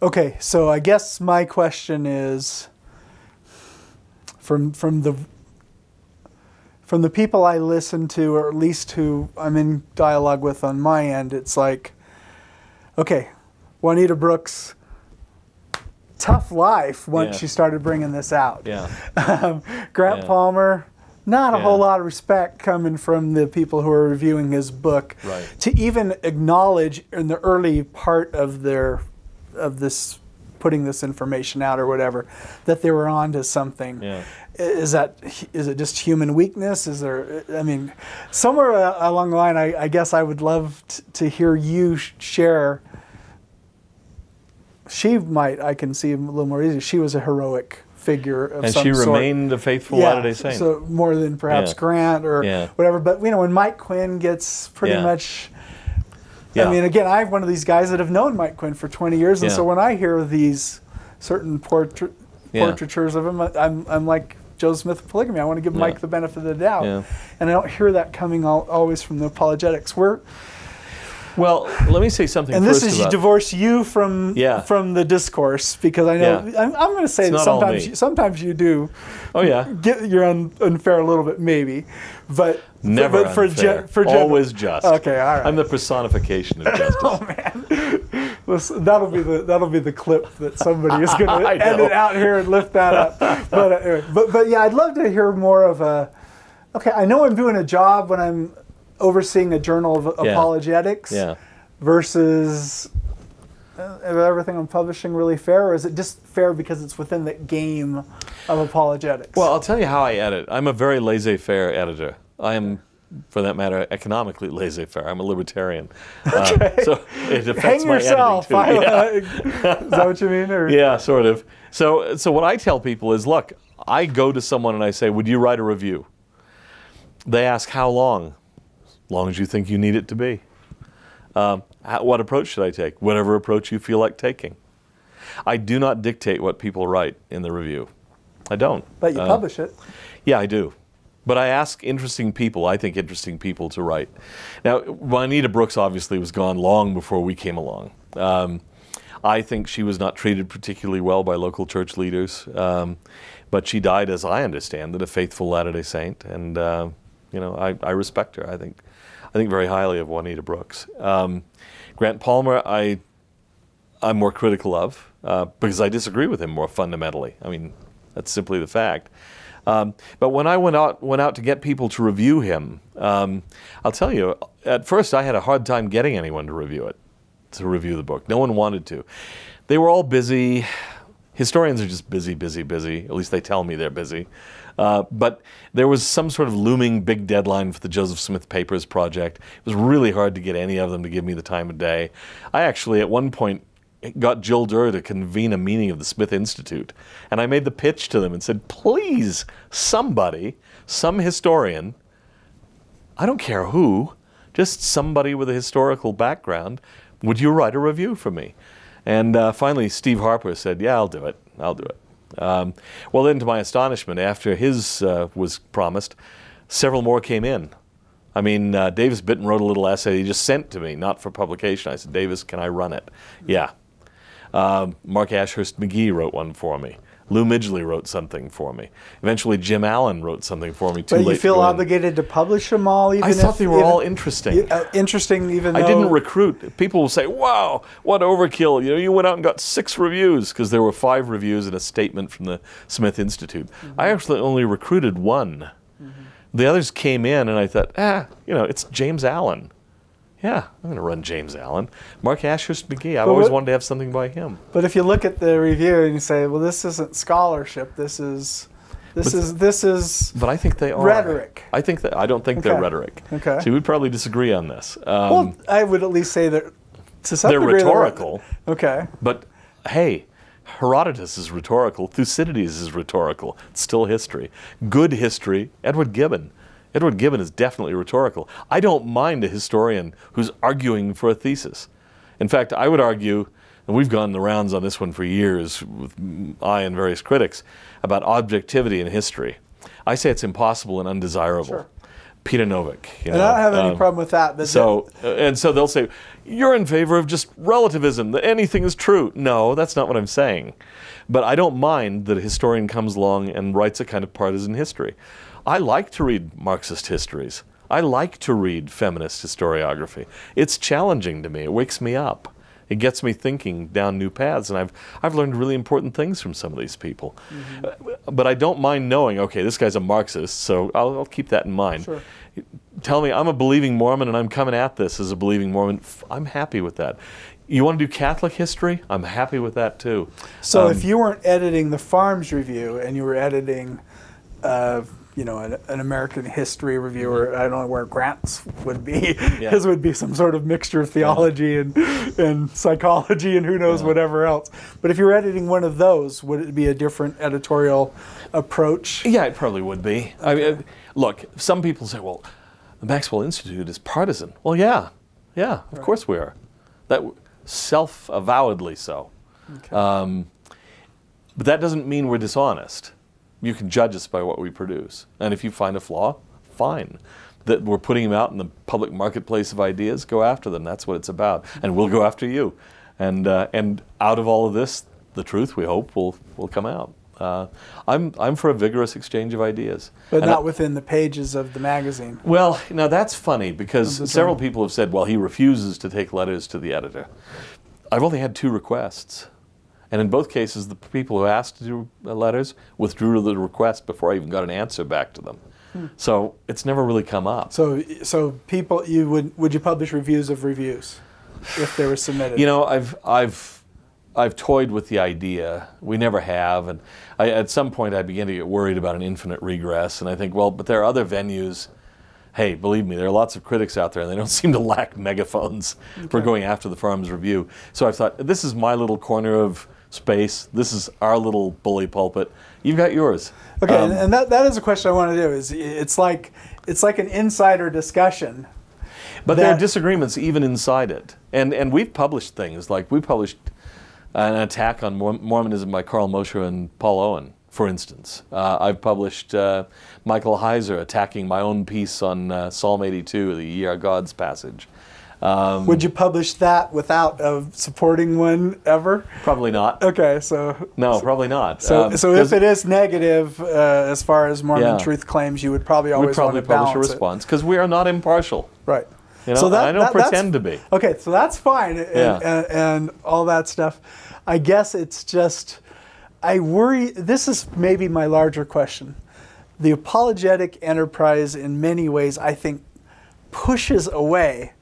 Okay, so I guess my question is, from the people I listen to, or at least who I'm in dialogue with on my end, it's like, okay, Juanita Brooks, tough life once she started bringing this out. Yeah. Grant Palmer, not a whole lot of respect coming from the people who are reviewing his book. Right. To even acknowledge in the early part of putting this information out or whatever, that they were onto something. Yeah. Is it just human weakness? Is there, somewhere along the line, I guess I would love to hear you share. I can see a little more easy. She was a heroic figure of some sort. And she remained a faithful Latter-day Saint. So more than perhaps Grant or whatever. But when Mike Quinn gets pretty much Yeah. I mean, again, I'm one of these guys that have known Mike Quinn for 20 years, and Yeah. so when I hear these certain portraitures of him, I'm like Joe Smith of polygamy. I want to give Mike the benefit of the doubt, Yeah. and I don't hear that coming always from the apologetics. Well, let me say something And first this is about divorce you from the discourse, because I know I'm going to say It's that not all me. sometimes you do. Oh yeah. You're unfair a little bit, maybe, but Never but unfair. for Always just. Okay, all right. I'm the personification of justice. Oh man, listen, that'll be the clip that somebody is going to I know. edit out here and lift that up. But anyway, but yeah, I'd love to hear more of a. Okay, I know I'm doing a job when I'm overseeing a journal of apologetics. Yeah. Versus. Is everything I'm publishing really fair, or is it just fair because it's within the game of apologetics? Well, I'll tell you how I edit. I'm a very laissez-faire editor. I am, for that matter, economically laissez-faire. I'm a libertarian. Okay. So it affects Hang my yourself. editing too. Is that what you mean? Or? Yeah, sort of. So what I tell people is, look, I go to someone and I say, would you write a review? They ask, how long? As long as you think you need it to be. What approach should I take? Whatever approach you feel like taking. I do not dictate what people write in the review. I don't. But you publish it. Yeah, I do. But I ask interesting people, I think interesting people, to write. Now, Juanita Brooks obviously was gone long before we came along. I think she was not treated particularly well by local church leaders. But she died, as I understand it, a faithful Latter-day Saint. And, you know, I respect her. I think very highly of Juanita Brooks. Grant Palmer, I'm more critical of because I disagree with him more fundamentally. I mean, that's simply the fact. But when I went out to get people to review him, I'll tell you, at first I had a hard time getting anyone to review the book. No one wanted to. They were all busy. Historians are just busy, busy, busy. At least they tell me they're busy. But there was some sort of looming big deadline for the Joseph Smith Papers project. It was really hard to get any of them to give me the time of day. I actually, at one point, got Jill Durr to convene a meeting of the Smith Institute. And I made the pitch to them and said, please, somebody, some historian, I don't care who, just somebody with a historical background, would you write a review for me? And finally, Steve Harper said, yeah, I'll do it. I'll do it. Well, then, to my astonishment, after his was promised, several more came in. I mean, Davis Bitton wrote a little essay he just sent to me, not for publication. I said, Davis, can I run it? Yeah. Mark Ashurst McGee wrote one for me. Lou Midgley wrote something for me. Eventually, Jim Allen wrote something for me. But you feel obligated to publish them all? Even I thought they were all interesting. Interesting, even though... I didn't recruit. People will say, wow, what overkill. You know, you went out and got 6 reviews, because there were 5 reviews and a statement from the Smith Institute. Mm-hmm. I actually only recruited 1. Mm-hmm. The others came in, and I thought, you know, it's James Allen. Yeah, I'm going to run James Allen. Mark Ashurst McGee, I've always wanted to have something by him. But if you look at the review and you say, well, this isn't scholarship, this is but I think they are rhetoric. I don't think they're rhetoric. Okay. So we would probably disagree on this. Well, I would at least say that to some degree they're rhetorical. Okay. But hey, Herodotus is rhetorical. Thucydides is rhetorical. It's still history. Good history. Edward Gibbon is definitely rhetorical. I don't mind a historian who's arguing for a thesis. In fact, I would argue, and we've gone the rounds on this one for years with I and various critics, about objectivity in history. I say it's impossible and undesirable. Sure. Peter Novick. And I don't have any problem with that. But so they'll say, you're in favor of just relativism, that anything is true. No, that's not what I'm saying. But I don't mind that a historian comes along and writes a kind of partisan history. I like to read Marxist histories. I like to read feminist historiography. It's challenging to me. It wakes me up. It gets me thinking down new paths, and I've learned really important things from some of these people. Mm-hmm. But I don't mind knowing, okay, this guy's a Marxist, so I'll keep that in mind. Sure. Tell me I'm a believing Mormon and I'm coming at this as a believing Mormon. I'm happy with that. You want to do Catholic history? I'm happy with that too. So if you weren't editing the Farms Review and you were editing you know, an American history review, or I don't know where Grant's would be. His would be some sort of mixture of theology and psychology and who knows whatever else. But if you're editing one of those, would it be a different editorial approach? Yeah, it probably would be. Okay. I mean, look, some people say, well, the Maxwell Institute is partisan. Well, yeah. Yeah, of course we are. That self-avowedly so. Okay. But that doesn't mean we're dishonest. You can judge us by what we produce. And if you find a flaw, fine. That we're putting them out in the public marketplace of ideas, go after them. That's what it's about. And we'll go after you. And out of all of this, the truth, we hope, will come out. I'm for a vigorous exchange of ideas. But not within the pages of the magazine. Well, now that's funny because several people have said, well, he refuses to take letters to the editor. I've only had 2 requests. And in both cases, the people who asked to do letters withdrew the request before I even got an answer back to them. So it's never really come up. So people, would you publish reviews of reviews if they were submitted? You know, I've toyed with the idea. We never have, and at some point I began to get worried about an infinite regress. And I think, well, but there are other venues. Hey, believe me, there are lots of critics out there, and they don't seem to lack megaphones for going after the Farms Review. So I thought, this is my little corner of space. This is our little bully pulpit. You've got yours. Okay, and that is a question I want to do. Is it's like an insider discussion. But there are disagreements even inside it. And we've published things, like we published an attack on Mormonism by Carl Mosher and Paul Owen, for instance. I've published Michael Heiser attacking my own piece on Psalm 82, the Ye Are Gods passage. Would you publish that without a supporting one ever? Probably not. Okay, so... No, probably not. So if it is negative as far as Mormon truth claims, you would probably always want to balance it. We'd probably publish a response, because we are not impartial. Right. You know, so I don't pretend to be. Okay, so that's fine, and all that stuff. I guess it's just, I worry, this is maybe my larger question. The apologetic enterprise in many ways, I think, pushes away,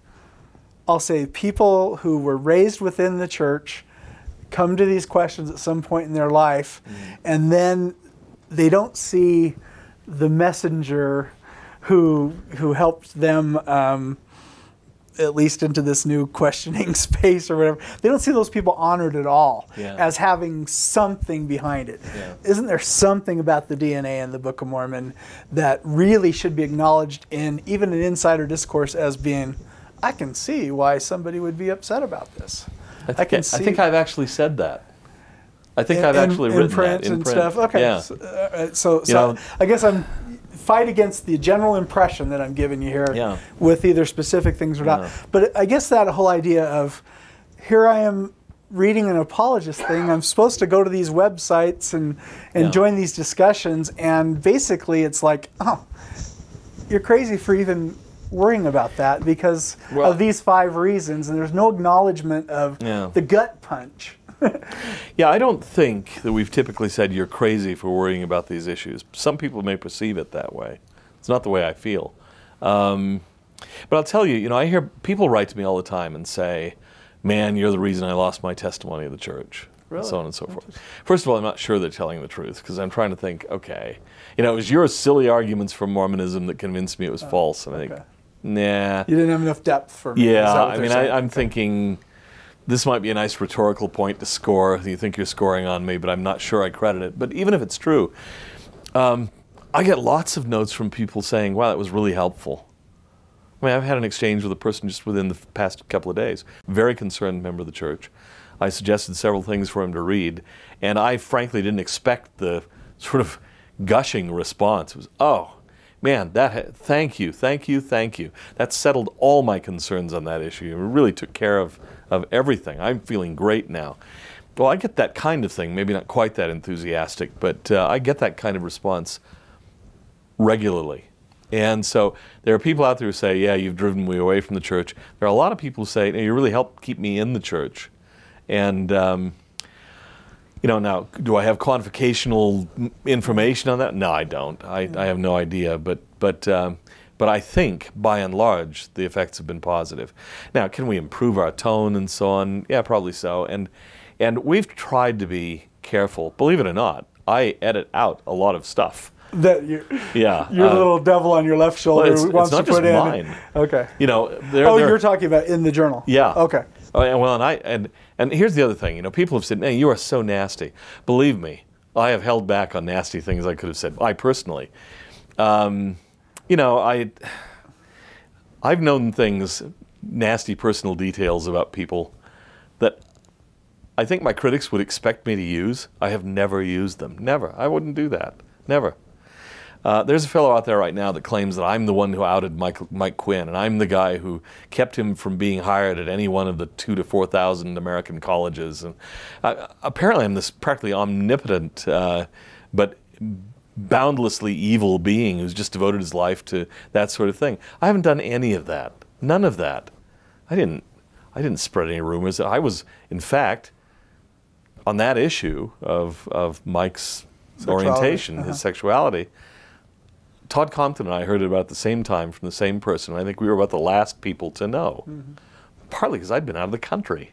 I'll say, people who were raised within the church, come to these questions at some point in their life, and then they don't see the messenger who helped them at least into this new questioning space or whatever. They don't see those people honored at all as having something behind it. Isn't there something about the DNA in the Book of Mormon that really should be acknowledged in even an insider discourse as being, I can see why somebody would be upset about this. I think I've actually said that. I think I've actually written print that in and print. stuff. Okay, Yeah. so I guess I'm fight against the general impression that I'm giving you here with either specific things or not. But I guess that whole idea of here I am reading an apologist thing. I'm supposed to go to these websites and join these discussions, and basically it's like, oh, you're crazy for even worrying about that because of these 5 reasons, and there's no acknowledgement of the gut punch. Yeah, I don't think that we've typically said you're crazy for worrying about these issues. Some people may perceive it that way. It's not the way I feel. But I'll tell you, I hear people write to me all the time and say, man, you're the reason I lost my testimony of the church. Really? And so on and so forth. First of all, I'm not sure they're telling the truth because I'm trying to think, okay, it was your silly arguments from Mormonism that convinced me it was false. And I think, nah. You didn't have enough depth for me. Yeah, I mean, I'm thinking this might be a nice rhetorical point to score. You think you're scoring on me, but I'm not sure I credit it. But even if it's true, I get lots of notes from people saying, wow, that was really helpful. I mean, I've had an exchange with a person just within the past couple of days, very concerned member of the church. I suggested several things for him to read, and I frankly didn't expect the sort of gushing response. It was, oh, man, thank you. That settled all my concerns on that issue. It really took care of everything. I'm feeling great now. Well, I get that kind of thing, maybe not quite that enthusiastic, but I get that kind of response regularly. And so there are people out there who say, yeah, you've driven me away from the church. There are a lot of people who say, no, you really helped keep me in the church. And, now, do I have quantificational information on that? No, I don't. I have no idea. But I think, by and large, the effects have been positive. Now, can we improve our tone and so on? Yeah, probably so. And we've tried to be careful. Believe it or not, I edit out a lot of stuff. That your little devil on your left shoulder wants to put in. It's not just mine. Okay. You're talking about in the journal. Yeah. Okay. Well, and here's the other thing. People have said, "Man, you are so nasty." Believe me, I have held back on nasty things I could have said. I personally, I've known things nasty personal details about people that I think my critics would expect me to use. I have never used them. Never. I wouldn't do that. Never. There's a fellow out there right now that claims that I'm the one who outed Mike Quinn, and I'm the guy who kept him from being hired at any one of the 2,000 to 4,000 American colleges. And apparently I'm this practically omnipotent but boundlessly evil being who's just devoted his life to that sort of thing. I haven't done any of that. None of that. I didn't spread any rumors. I was, in fact, on that issue of Mike's orientation, his sexuality, Todd Compton and I heard it about at the same time from the same person. I think we were about the last people to know, partly because I'd been out of the country.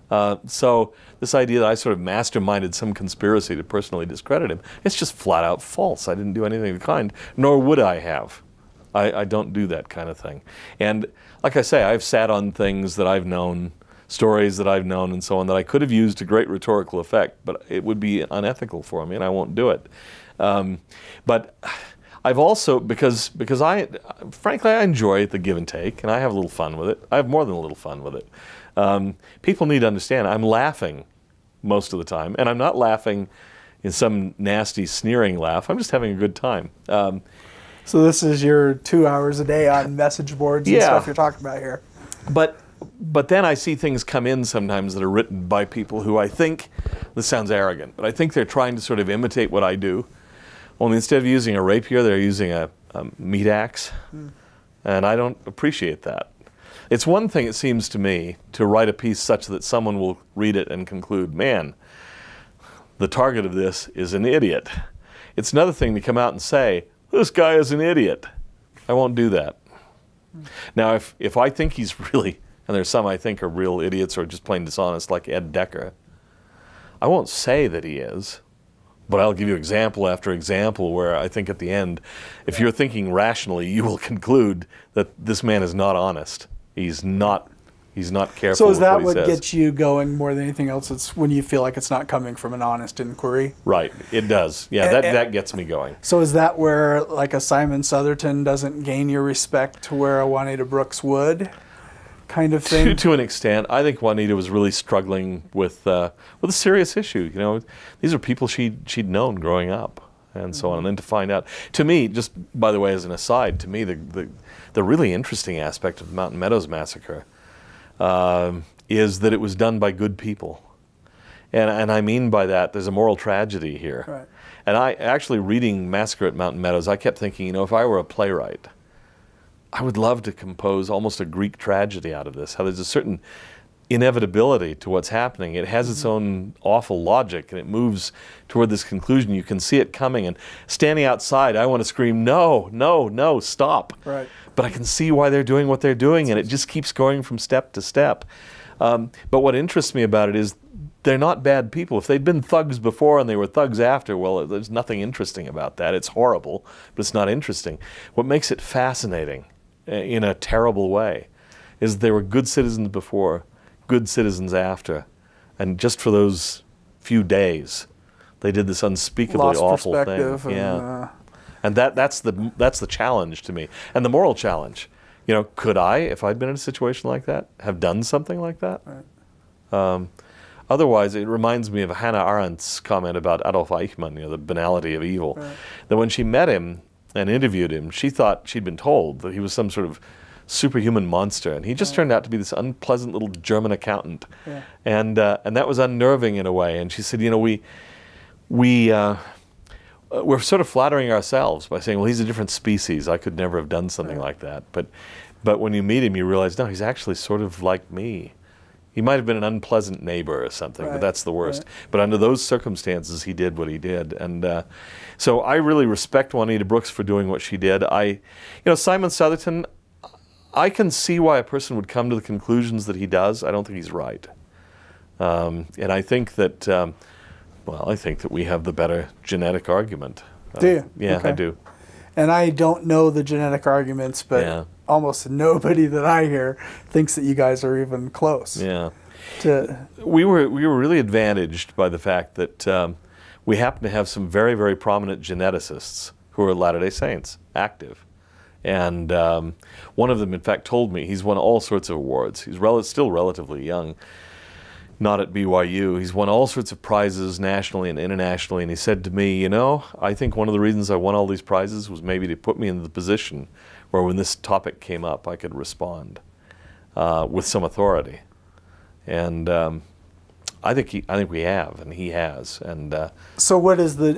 So this idea that I sort of masterminded some conspiracy to personally discredit him, it's just flat out false. I didn't do anything of the kind, nor would I have. I don't do that kind of thing. And like I say, I've sat on things that I've known, stories that I've known and so on, that I could have used to great rhetorical effect, but it would be unethical for me and I won't do it. But I've also, because frankly, I enjoy the give and take and I have a little fun with it. I have more than a little fun with it. People need to understand I'm laughing most of the time, and I'm not laughing in some nasty sneering laugh. I'm just having a good time. So this is your 2 hours a day on message boards and stuff you're talking about here. But then I see things come in sometimes that are written by people who I think, this sounds arrogant, but I think they're trying to sort of imitate what I do. Only instead of using a rapier, they're using a meat axe. And I don't appreciate that. It's one thing, it seems to me, to write a piece such that someone will read it and conclude, man, the target of this is an idiot. It's another thing to come out and say, this guy is an idiot. I won't do that. Now, if I think he's really, and there's some I think are real idiots or just plain dishonest, like Ed Decker, I won't say that he is, but I'll give you example after example where I think at the end, if you're thinking rationally, you will conclude that this man is not honest. He's not careful. So is that what what gets you going more than anything else? It's when you feel like it's not coming from an honest inquiry? Right, it does. Yeah, that gets me going. So is that where like a Simon Southerton doesn't gain your respect to where a Juanita Brooks would? Kind of thing? To an extent. I think Juanita was really struggling with a serious issue. You know, these are people she'd known growing up and so on. And then to find out, to me, just by the way as an aside, to me the really interesting aspect of the Mountain Meadows Massacre is that it was done by good people. And I mean by that, there's a moral tragedy here. Right. And I actually, reading Massacre at Mountain Meadows, I kept thinking, you know, if I were a playwright, I would love to compose almost a Greek tragedy out of this, how there's a certain inevitability to what's happening. It has its own awful logic, and it moves toward this conclusion. You can see it coming, and standing outside, I want to scream, no, no, no, stop. Right. But I can see why they're doing what they're doing, and it just keeps going from step to step. But what interests me about it is they're not bad people. If they'd been thugs before and they were thugs after, well, there's nothing interesting about that. It's horrible, but it's not interesting. What makes it fascinating in a terrible way is they were good citizens before, good citizens after, and just for those few days they did this unspeakably awful thing. And that's the challenge to me, and the moral challenge. You know, could I, if I'd been in a situation like that, have done something like that? Right. Otherwise, it reminds me of Hannah Arendt's comment about Adolf Eichmann, you know, the banality of evil. Right. That when she met him and interviewed him, she thought she'd been told that he was some sort of superhuman monster, and he just turned out to be this unpleasant little German accountant. Yeah. And that was unnerving in a way. And she said, you know, we're sort of flattering ourselves by saying, well, he's a different species. I could never have done something like that. But when you meet him, you realize, no, he's actually sort of like me. He might have been an unpleasant neighbor or something, but that's the worst. Right. But under those circumstances, he did what he did. And so I really respect Juanita Brooks for doing what she did. You know, Simon Southerton, I can see why a person would come to the conclusions that he does. I don't think he's right. And I think that, well, I think that we have the better genetic argument. Do you? Yeah, okay. I do. And I don't know the genetic arguments, but almost nobody that I hear thinks that you guys are even close. Yeah. We were really advantaged by the fact that we happen to have some very, very prominent geneticists who are Latter-day Saints, active. And one of them, in fact, told me he's won all sorts of awards. He's still relatively young, not at BYU. He's won all sorts of prizes nationally and internationally. And he said to me, you know, I think one of the reasons I won all these prizes was maybe to put me in the position where when this topic came up, I could respond with some authority. And I think we have, and he has. And so, what is the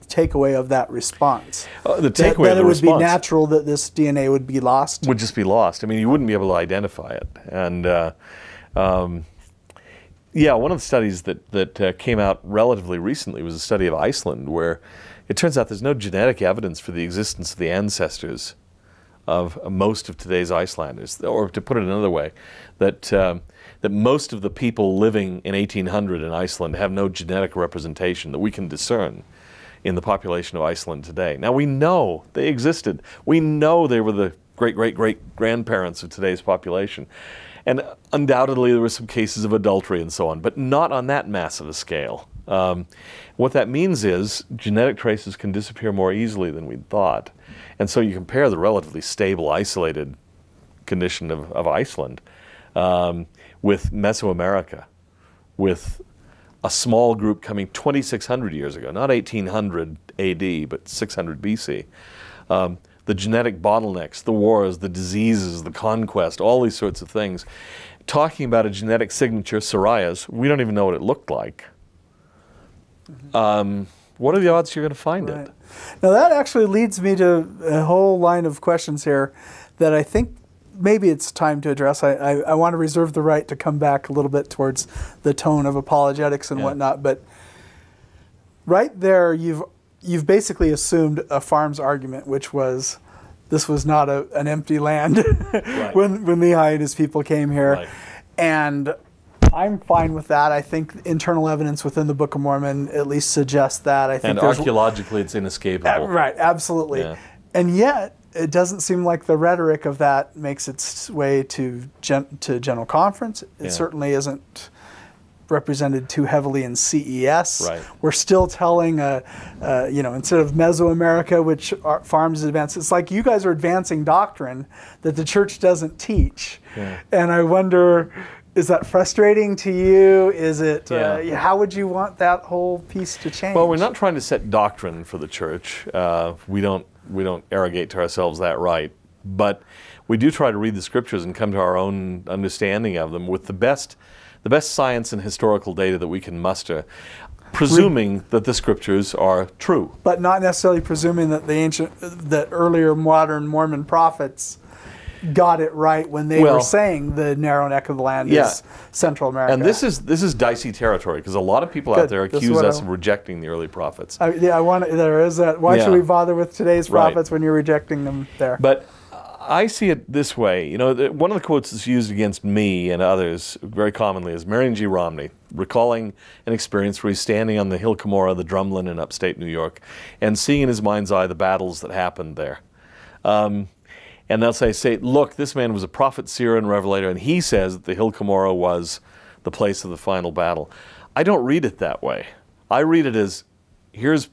takeaway of that response? The takeaway that of the it would response be natural that this DNA would be lost. would just be lost. I mean, you wouldn't be able to identify it. And yeah, one of the studies that came out relatively recently was a study of Iceland, where it turns out there's no genetic evidence for the existence of the ancestors of most of today's Icelanders. Or to put it another way, that most of the people living in 1800 in Iceland have no genetic representation that we can discern in the population of Iceland today. Now, we know they existed. We know they were the great-great-great-grandparents of today's population. And undoubtedly there were some cases of adultery and so on, but not on that massive a scale. What that means is genetic traces can disappear more easily than we'd thought. And so you compare the relatively stable, isolated condition of Iceland with Mesoamerica, with a small group coming 2,600 years ago, not 1800 AD, but 600 BC. The genetic bottlenecks, the wars, the diseases, the conquest, all these sorts of things. Talking about a genetic signature, Sariah's, we don't even know what it looked like. What are the odds you're going to find Right. it? Now that actually leads me to a whole line of questions here that I think maybe it's time to address. I want to reserve the right to come back a little bit towards the tone of apologetics and whatnot, but right there you've basically assumed a farm's argument, which was this was not an empty land Right. when Lehi and his people came here. Right. And I'm fine with that. I think internal evidence within the Book of Mormon at least suggests that. I think And archaeologically, it's inescapable. right, absolutely. Yeah. And yet, it doesn't seem like the rhetoric of that makes its way to General Conference. It certainly isn't represented too heavily in CES. Right. We're still telling, instead of Mesoamerica, which farms advance, it's like you guys are advancing doctrine that the church doesn't teach. Yeah. And I wonder, is that frustrating to you? Is it, how would you want that whole piece to change? Well, we're not trying to set doctrine for the church. We don't arrogate to ourselves that right. But we do try to read the scriptures and come to our own understanding of them with the best science and historical data that we can muster, presuming that the scriptures are true. But not necessarily presuming that the earlier modern Mormon prophets got it right when they were saying the narrow neck of the land is Central America. And this is dicey territory, because a lot of people out there accuse us of rejecting the early prophets. There is that. Why should we bother with today's prophets when you're rejecting them there? But I see it this way. You know, one of the quotes that's used against me and others very commonly is Marion G. Romney, recalling an experience where he's standing on the Hill Cumorah, the drumlin in upstate New York, and seeing in his mind's eye the battles that happened there. And they'll say, look, this man was a prophet, seer, and revelator, and he says that the Hill Cumorah was the place of the final battle. I don't read it that way. I read it as, here's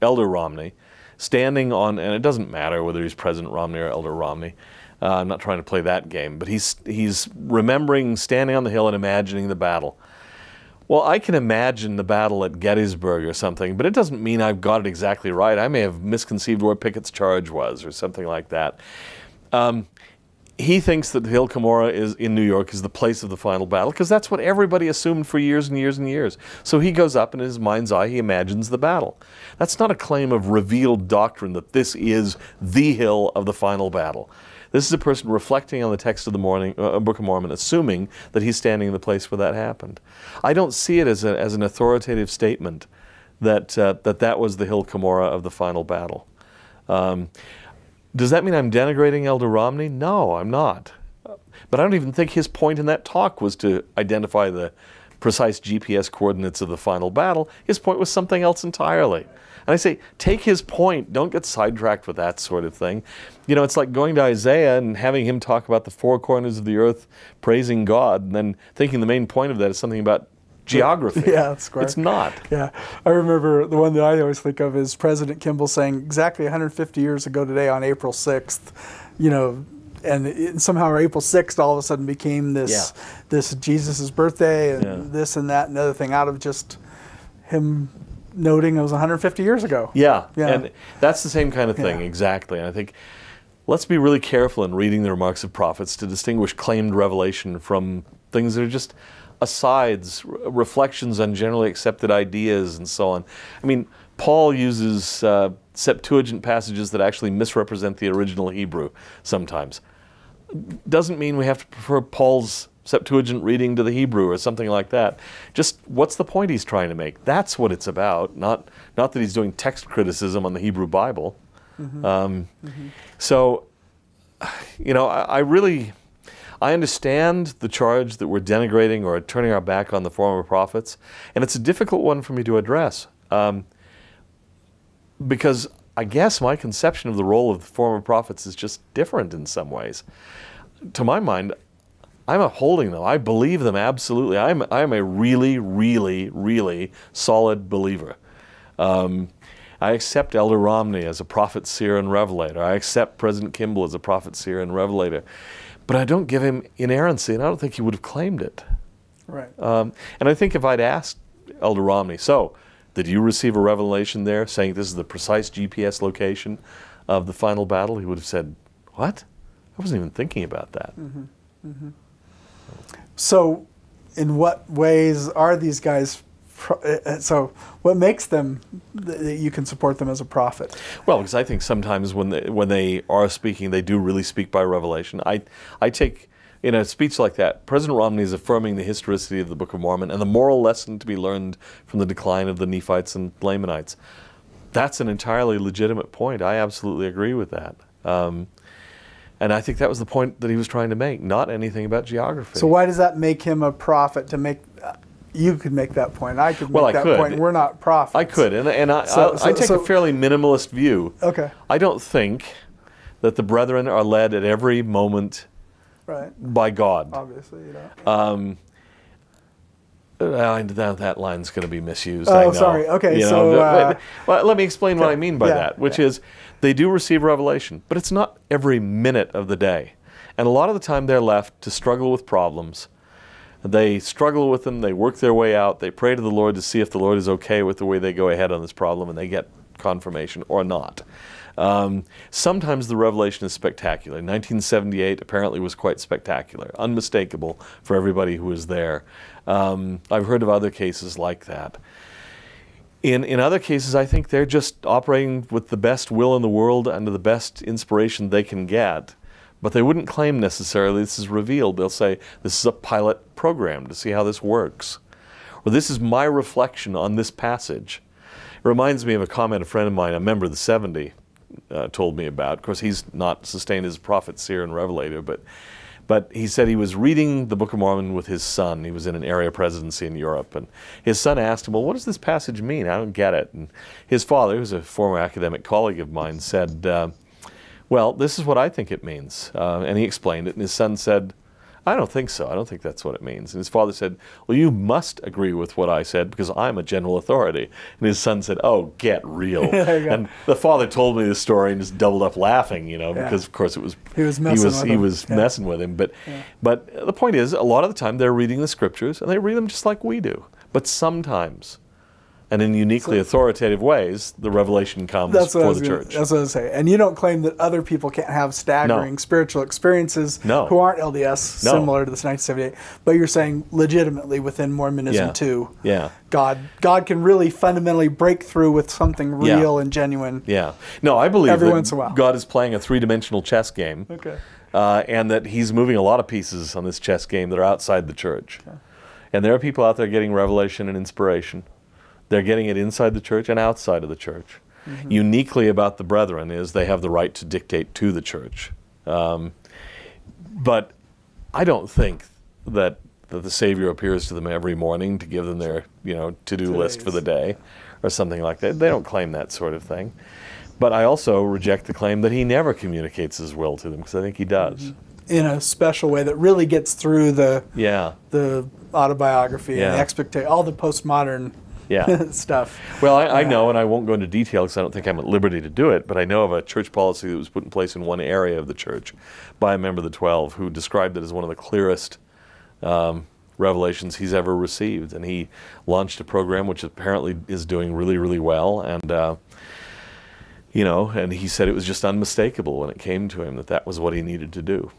Elder Romney standing on, and it doesn't matter whether he's President Romney or Elder Romney. I'm not trying to play that game, but he's remembering standing on the hill and imagining the battle. Well, I can imagine the battle at Gettysburg or something, but it doesn't mean I've got it exactly right. I may have misconceived where Pickett's charge was or something like that. He thinks that the Hill Cumorah in New York is the place of the final battle, because that's what everybody assumed for years and years and years. So he goes up, and in his mind's eye, he imagines the battle. That's not a claim of revealed doctrine that this is the hill of the final battle. This is a person reflecting on the text of the Book of Mormon, assuming that he's standing in the place where that happened. I don't see it as an authoritative statement that that was the Hill Cumorah of the final battle. Does that mean I'm denigrating Elder Romney? No, I'm not. But I don't even think his point in that talk was to identify the precise GPS coordinates of the final battle. His point was something else entirely. And I say, take his point. Don't get sidetracked with that sort of thing. You know, it's like going to Isaiah and having him talk about the four corners of the earth praising God, and then thinking the main point of that is something about geography. Yeah, square. It's not. Yeah, I remember the one that I always think of is President Kimball saying exactly 150 years ago today on April 6th, and somehow April 6th all of a sudden became this Jesus' birthday and this and that and other thing out of just him noting it was 150 years ago. Yeah, and that's the same kind of thing, exactly. And I think let's be really careful in reading the remarks of prophets to distinguish claimed revelation from things that are just asides, reflections on generally accepted ideas and so on. I mean, Paul uses Septuagint passages that actually misrepresent the original Hebrew sometimes. Doesn't mean we have to prefer Paul's Septuagint reading to the Hebrew or something like that. Just what's the point he's trying to make? That's what it's about, not that he's doing text criticism on the Hebrew Bible. So, I understand the charge that we're denigrating or turning our back on the former prophets, and it's a difficult one for me to address because I guess my conception of the role of the former prophets is just different in some ways. To my mind, I'm upholding them. I believe them absolutely. I'm a really, really, really solid believer. I accept Elder Romney as a prophet, seer, and revelator. I accept President Kimball as a prophet, seer, and revelator. But I don't give him inerrancy, and I don't think he would have claimed it. Right. And I think if I'd asked Elder Romney, so did you receive a revelation there saying this is the precise GPS location of the final battle? He would have said, what? I wasn't even thinking about that. So in what ways are these guys, so what makes them, that you can support them as a prophet? Well, because I think sometimes when they are speaking, they do really speak by revelation. I take, in a speech like that, President Romney is affirming the historicity of the Book of Mormon and the moral lesson to be learned from the decline of the Nephites and Lamanites. That's an entirely legitimate point. I absolutely agree with that. And I think that was the point that he was trying to make, not anything about geography. So why does that make him a prophet? To make, you could make that point. I could make that point. We're not prophets. I could, and I take a fairly minimalist view. Okay. I don't think that the brethren are led at every moment by God. Obviously, you know. That line's going to be misused. Oh, I know. Sorry. Okay, well, let me explain what I mean by that, which is they do receive revelation, but it's not every minute of the day. And a lot of the time they're left to struggle with problems. They struggle with them, they work their way out, they pray to the Lord to see if the Lord is okay with the way they go ahead on this problem, and they get confirmation or not. Sometimes the revelation is spectacular. 1978 apparently was quite spectacular, unmistakable for everybody who was there. I've heard of other cases like that. In other cases, I think they're just operating with the best will in the world and the best inspiration they can get. But they wouldn't claim necessarily this is revealed. They'll say, this is a pilot program to see how this works. Or this is my reflection on this passage. It reminds me of a comment a friend of mine, a member of the 70, told me about. Of course, he's not sustained as a prophet, seer, and revelator, but he said he was reading the Book of Mormon with his son. He was in an area presidency in Europe, and his son asked him, well, what does this passage mean? I don't get it. And his father, who's a former academic colleague of mine, said, well, this is what I think it means. And he explained it, and his son said, I don't think so. I don't think that's what it means. And his father said, well, you must agree with what I said because I'm a general authority. And his son said, oh, get real. And the father told me this story and just doubled up laughing, you know, because of course it was he was messing with him. But the point is, a lot of the time they're reading the scriptures and they read them just like we do. But sometimes, and in uniquely authoritative ways, the revelation comes for the church. That's what I was saying. And you don't claim that other people can't have staggering spiritual experiences who aren't LDS, similar to this 1978. But you're saying legitimately within Mormonism too. Yeah. God can really fundamentally break through with something real and genuine. Yeah. No, I believe every that once in a while. God is playing a three-dimensional chess game. Okay. And that he's moving a lot of pieces on this chess game that are outside the church. Okay. And there are people out there getting revelation and inspiration. They're getting it inside the church and outside of the church. Uniquely about the brethren is they have the right to dictate to the church. But I don't think that the Savior appears to them every morning to give them their to-do list for the day or something like that. They don't claim that sort of thing. But I also reject the claim that he never communicates his will to them, because I think he does. in a special way that really gets through the Yeah. the autobiography and Yeah. the expectation, all the postmodern Yeah. stuff. Well, I know, and I won't go into detail because I don't think I'm at liberty to do it, but I know of a church policy that was put in place in one area of the church by a member of the 12 who described it as one of the clearest revelations he's ever received. And he launched a program which apparently is doing really, really well. And, you know, and he said it was just unmistakable when it came to him that that was what he needed to do.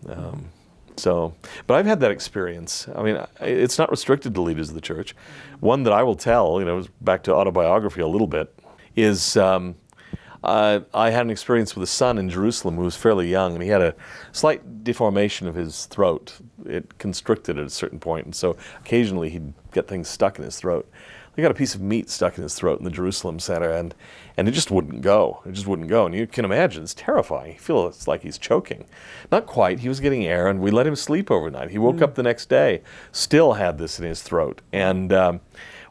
But I've had that experience. I mean, it's not restricted to leaders of the church. One that I will tell, you know, back to autobiography a little bit, is I had an experience with a son in Jerusalem who was fairly young, and he had a slight deformation of his throat. It constricted at a certain point, and so occasionally he'd get things stuck in his throat. He got a piece of meat stuck in his throat in the Jerusalem Center, and it just wouldn't go. It just wouldn't go. And you can imagine, it's terrifying. You feel it's like he's choking. Not quite. He was getting air, and we let him sleep overnight. He woke up the next day, still had this in his throat. And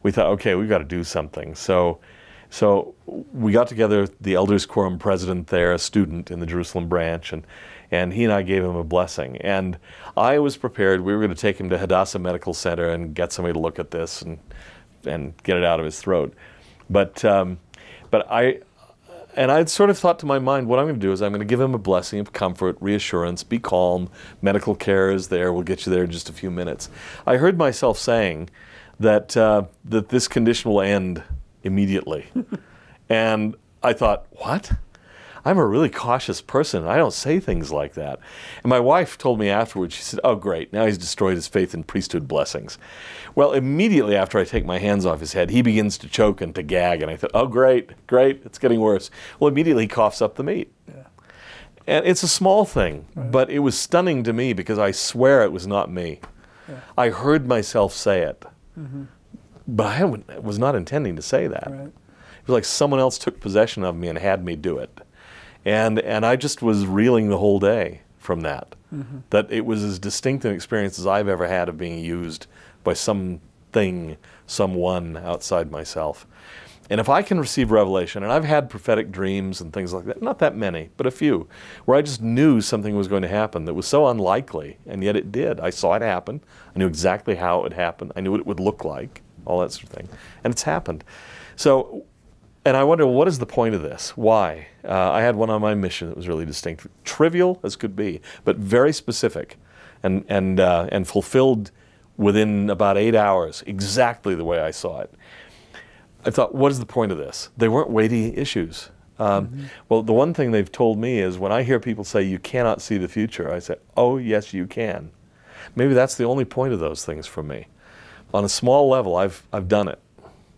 we thought, okay, we've got to do something. So we got together, the Elders Quorum president there, a student in the Jerusalem branch, and he and I gave him a blessing. And I was prepared. We were going to take him to Hadassah Medical Center and get somebody to look at this and get it out of his throat. But I'd sort of thought to my mind, what I'm going to do is I'm going to give him a blessing of comfort, reassurance, be calm, medical care is there, we'll get you there in just a few minutes. I heard myself saying that that this condition will end immediately. And I thought, what? I'm a really cautious person. I don't say things like that. And my wife told me afterwards, she said, oh, great, now he's destroyed his faith in priesthood blessings. Well, immediately after I take my hands off his head, he begins to choke and to gag. And I thought, oh, great, it's getting worse. Well, immediately he coughs up the meat. Yeah. And it's a small thing, but it was stunning to me because I swear it was not me. Yeah. I heard myself say it, but I was not intending to say that. Right. It was like someone else took possession of me and had me do it. And I just was reeling the whole day from that. That it was as distinct an experience as I've ever had of being used by something, someone outside myself. And if I can receive revelation, and I've had prophetic dreams and things like that, not that many, but a few, where I just knew something was going to happen that was so unlikely, and yet it did. I saw it happen. I knew exactly how it would happen. I knew what it would look like, all that sort of thing. And it's happened. So, and I wonder, what is the point of this? Why? I had one on my mission that was really distinct. Trivial as could be, but very specific and fulfilled within about 8 hours, exactly the way I saw it. I thought, what is the point of this? They weren't weighty issues. Well, the one thing they've told me is when I hear people say, you cannot see the future, I say, oh, yes, you can. Maybe that's the only point of those things for me. On a small level, I've done it.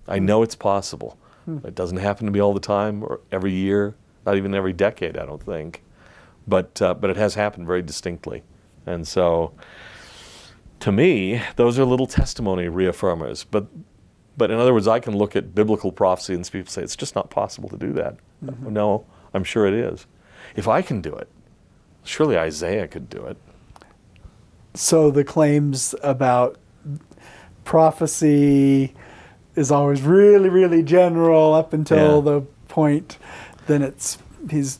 I know it's possible. It doesn't happen to me all the time or every year, not even every decade, I don't think. But it has happened very distinctly. And so, to me, those are little testimony reaffirmers. But in other words, I can look at biblical prophecy and people say, it's just not possible to do that. No, I'm sure it is. If I can do it, surely Isaiah could do it. So the claims about prophecy is always really, really general up until the point, then he's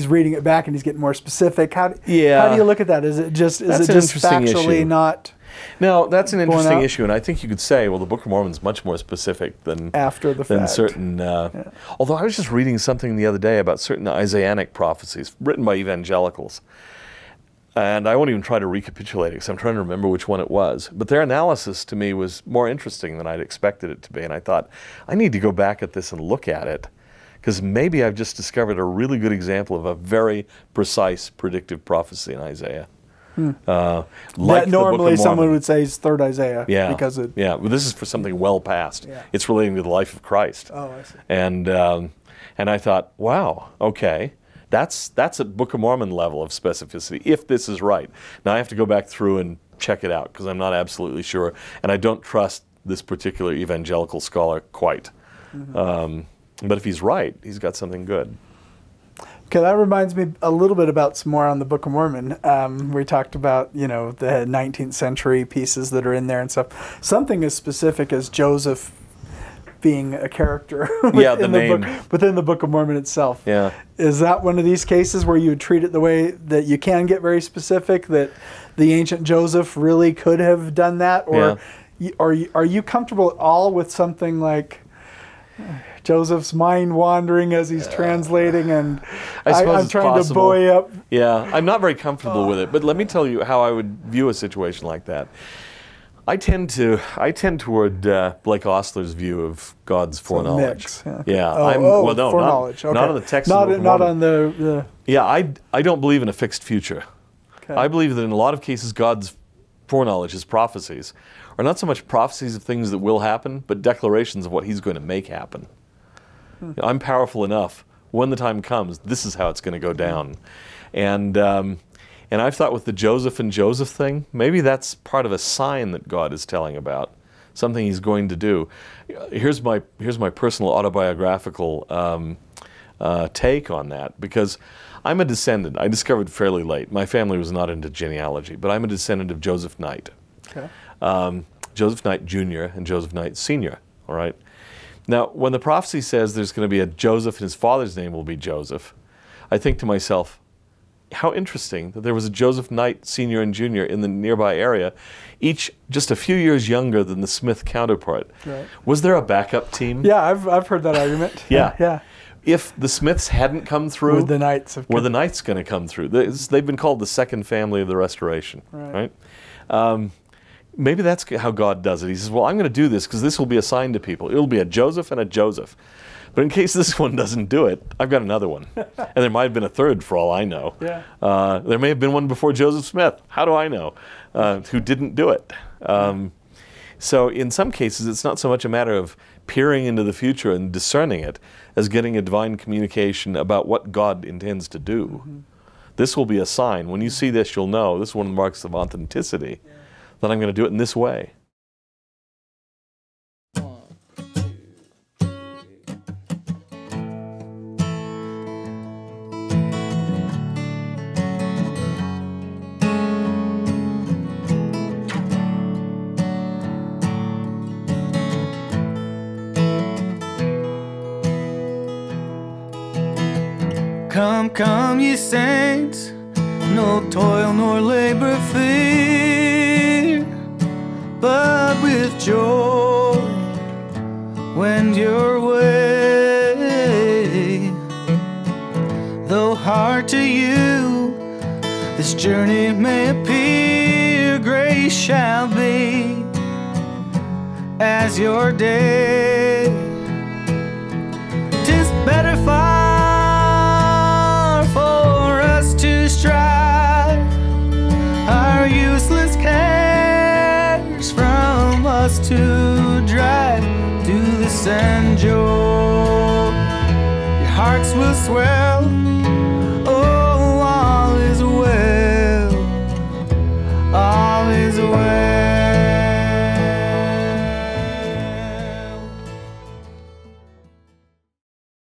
reading it back and he's getting more specific. How do you look at that? Is it just factually issue. Not? No, that's an interesting issue, and I think you could say, well, the Book of Mormon is much more specific than after the fact. Certain. Although I was just reading something the other day about certain Isaianic prophecies written by evangelicals. And I won't even try to recapitulate it because I'm trying to remember which one it was. But their analysis to me was more interesting than I'd expected it to be. And I thought, I need to go back at this and look at it because maybe I've just discovered a really good example of a very precise predictive prophecy in Isaiah. Like that normally someone would say is 3rd Isaiah. Yeah, because it, well, this is for something well past. Yeah. It's relating to the life of Christ. Oh, I see. And I thought, wow, okay. That's a Book of Mormon level of specificity, if this is right. Now I have to go back through and check it out because I'm not absolutely sure, and I don't trust this particular evangelical scholar quite. But if he's right, he's got something good. Okay, that reminds me a little bit about some more on the Book of Mormon. We talked about, the 19th century pieces that are in there and stuff. Something as specific as Joseph being a character Yeah, the name. within the Book of Mormon itself. Yeah. Is that one of these cases where you would treat it the way that you can get very specific, that the ancient Joseph really could have done that? Or are you comfortable at all with something like Joseph's mind wandering as he's translating, and I'm trying to buoy up? Yeah, I'm not very comfortable with it, but let me tell you how I would view a situation like that. I tend toward Blake Ostler's view of God's foreknowledge. Mix, yeah. Yeah. Well, no, foreknowledge. Not on the text. Not on the. Yeah, I don't believe in a fixed future. Okay. I believe that in a lot of cases, God's foreknowledge, His prophecies, are not so much prophecies of things that will happen, but declarations of what He's going to make happen. I'm powerful enough. When the time comes, this is how it's going to go down. And I've thought with the Joseph and Joseph thing, maybe that's part of a sign that God is telling about, something He's going to do. Here's my personal autobiographical take on that, because I'm a descendant. I discovered fairly late. My family was not into genealogy, but I'm a descendant of Joseph Knight. Okay. Joseph Knight Jr. and Joseph Knight Sr., all right? Now, when the prophecy says there's going to be a Joseph and his father's name will be Joseph, I think to myself, how interesting that there was a Joseph Knight Sr. and Jr. in the nearby area, each just a few years younger than the Smith counterpart. Right. Was there a backup team? Yeah, I've heard that argument. Yeah. If the Smiths hadn't come through, were the Knights going to come through? They've been called the second family of the Restoration, right? Maybe that's how God does it. He says, well, I'm going to do this because this will be a sign to people. It'll be a Joseph and a Joseph. But in case this one doesn't do it, I've got another one. And there might have been a third for all I know. Yeah. There may have been one before Joseph Smith. How do I know? Who didn't do it. So in some cases, it's not so much a matter of peering into the future and discerning it as getting a divine communication about what God intends to do. Mm-hmm. This will be a sign. When you see this, you'll know. This is one of the marks of authenticity. Yeah. That I'm going to do it in this way. Come, come, ye saints, no toil nor labor fear, but with joy wend your way. Though hard to you this journey may appear, grace shall be as your day. 'Tis better far for us to strive our useless cares from us to drive to the sand joy. Your hearts will swell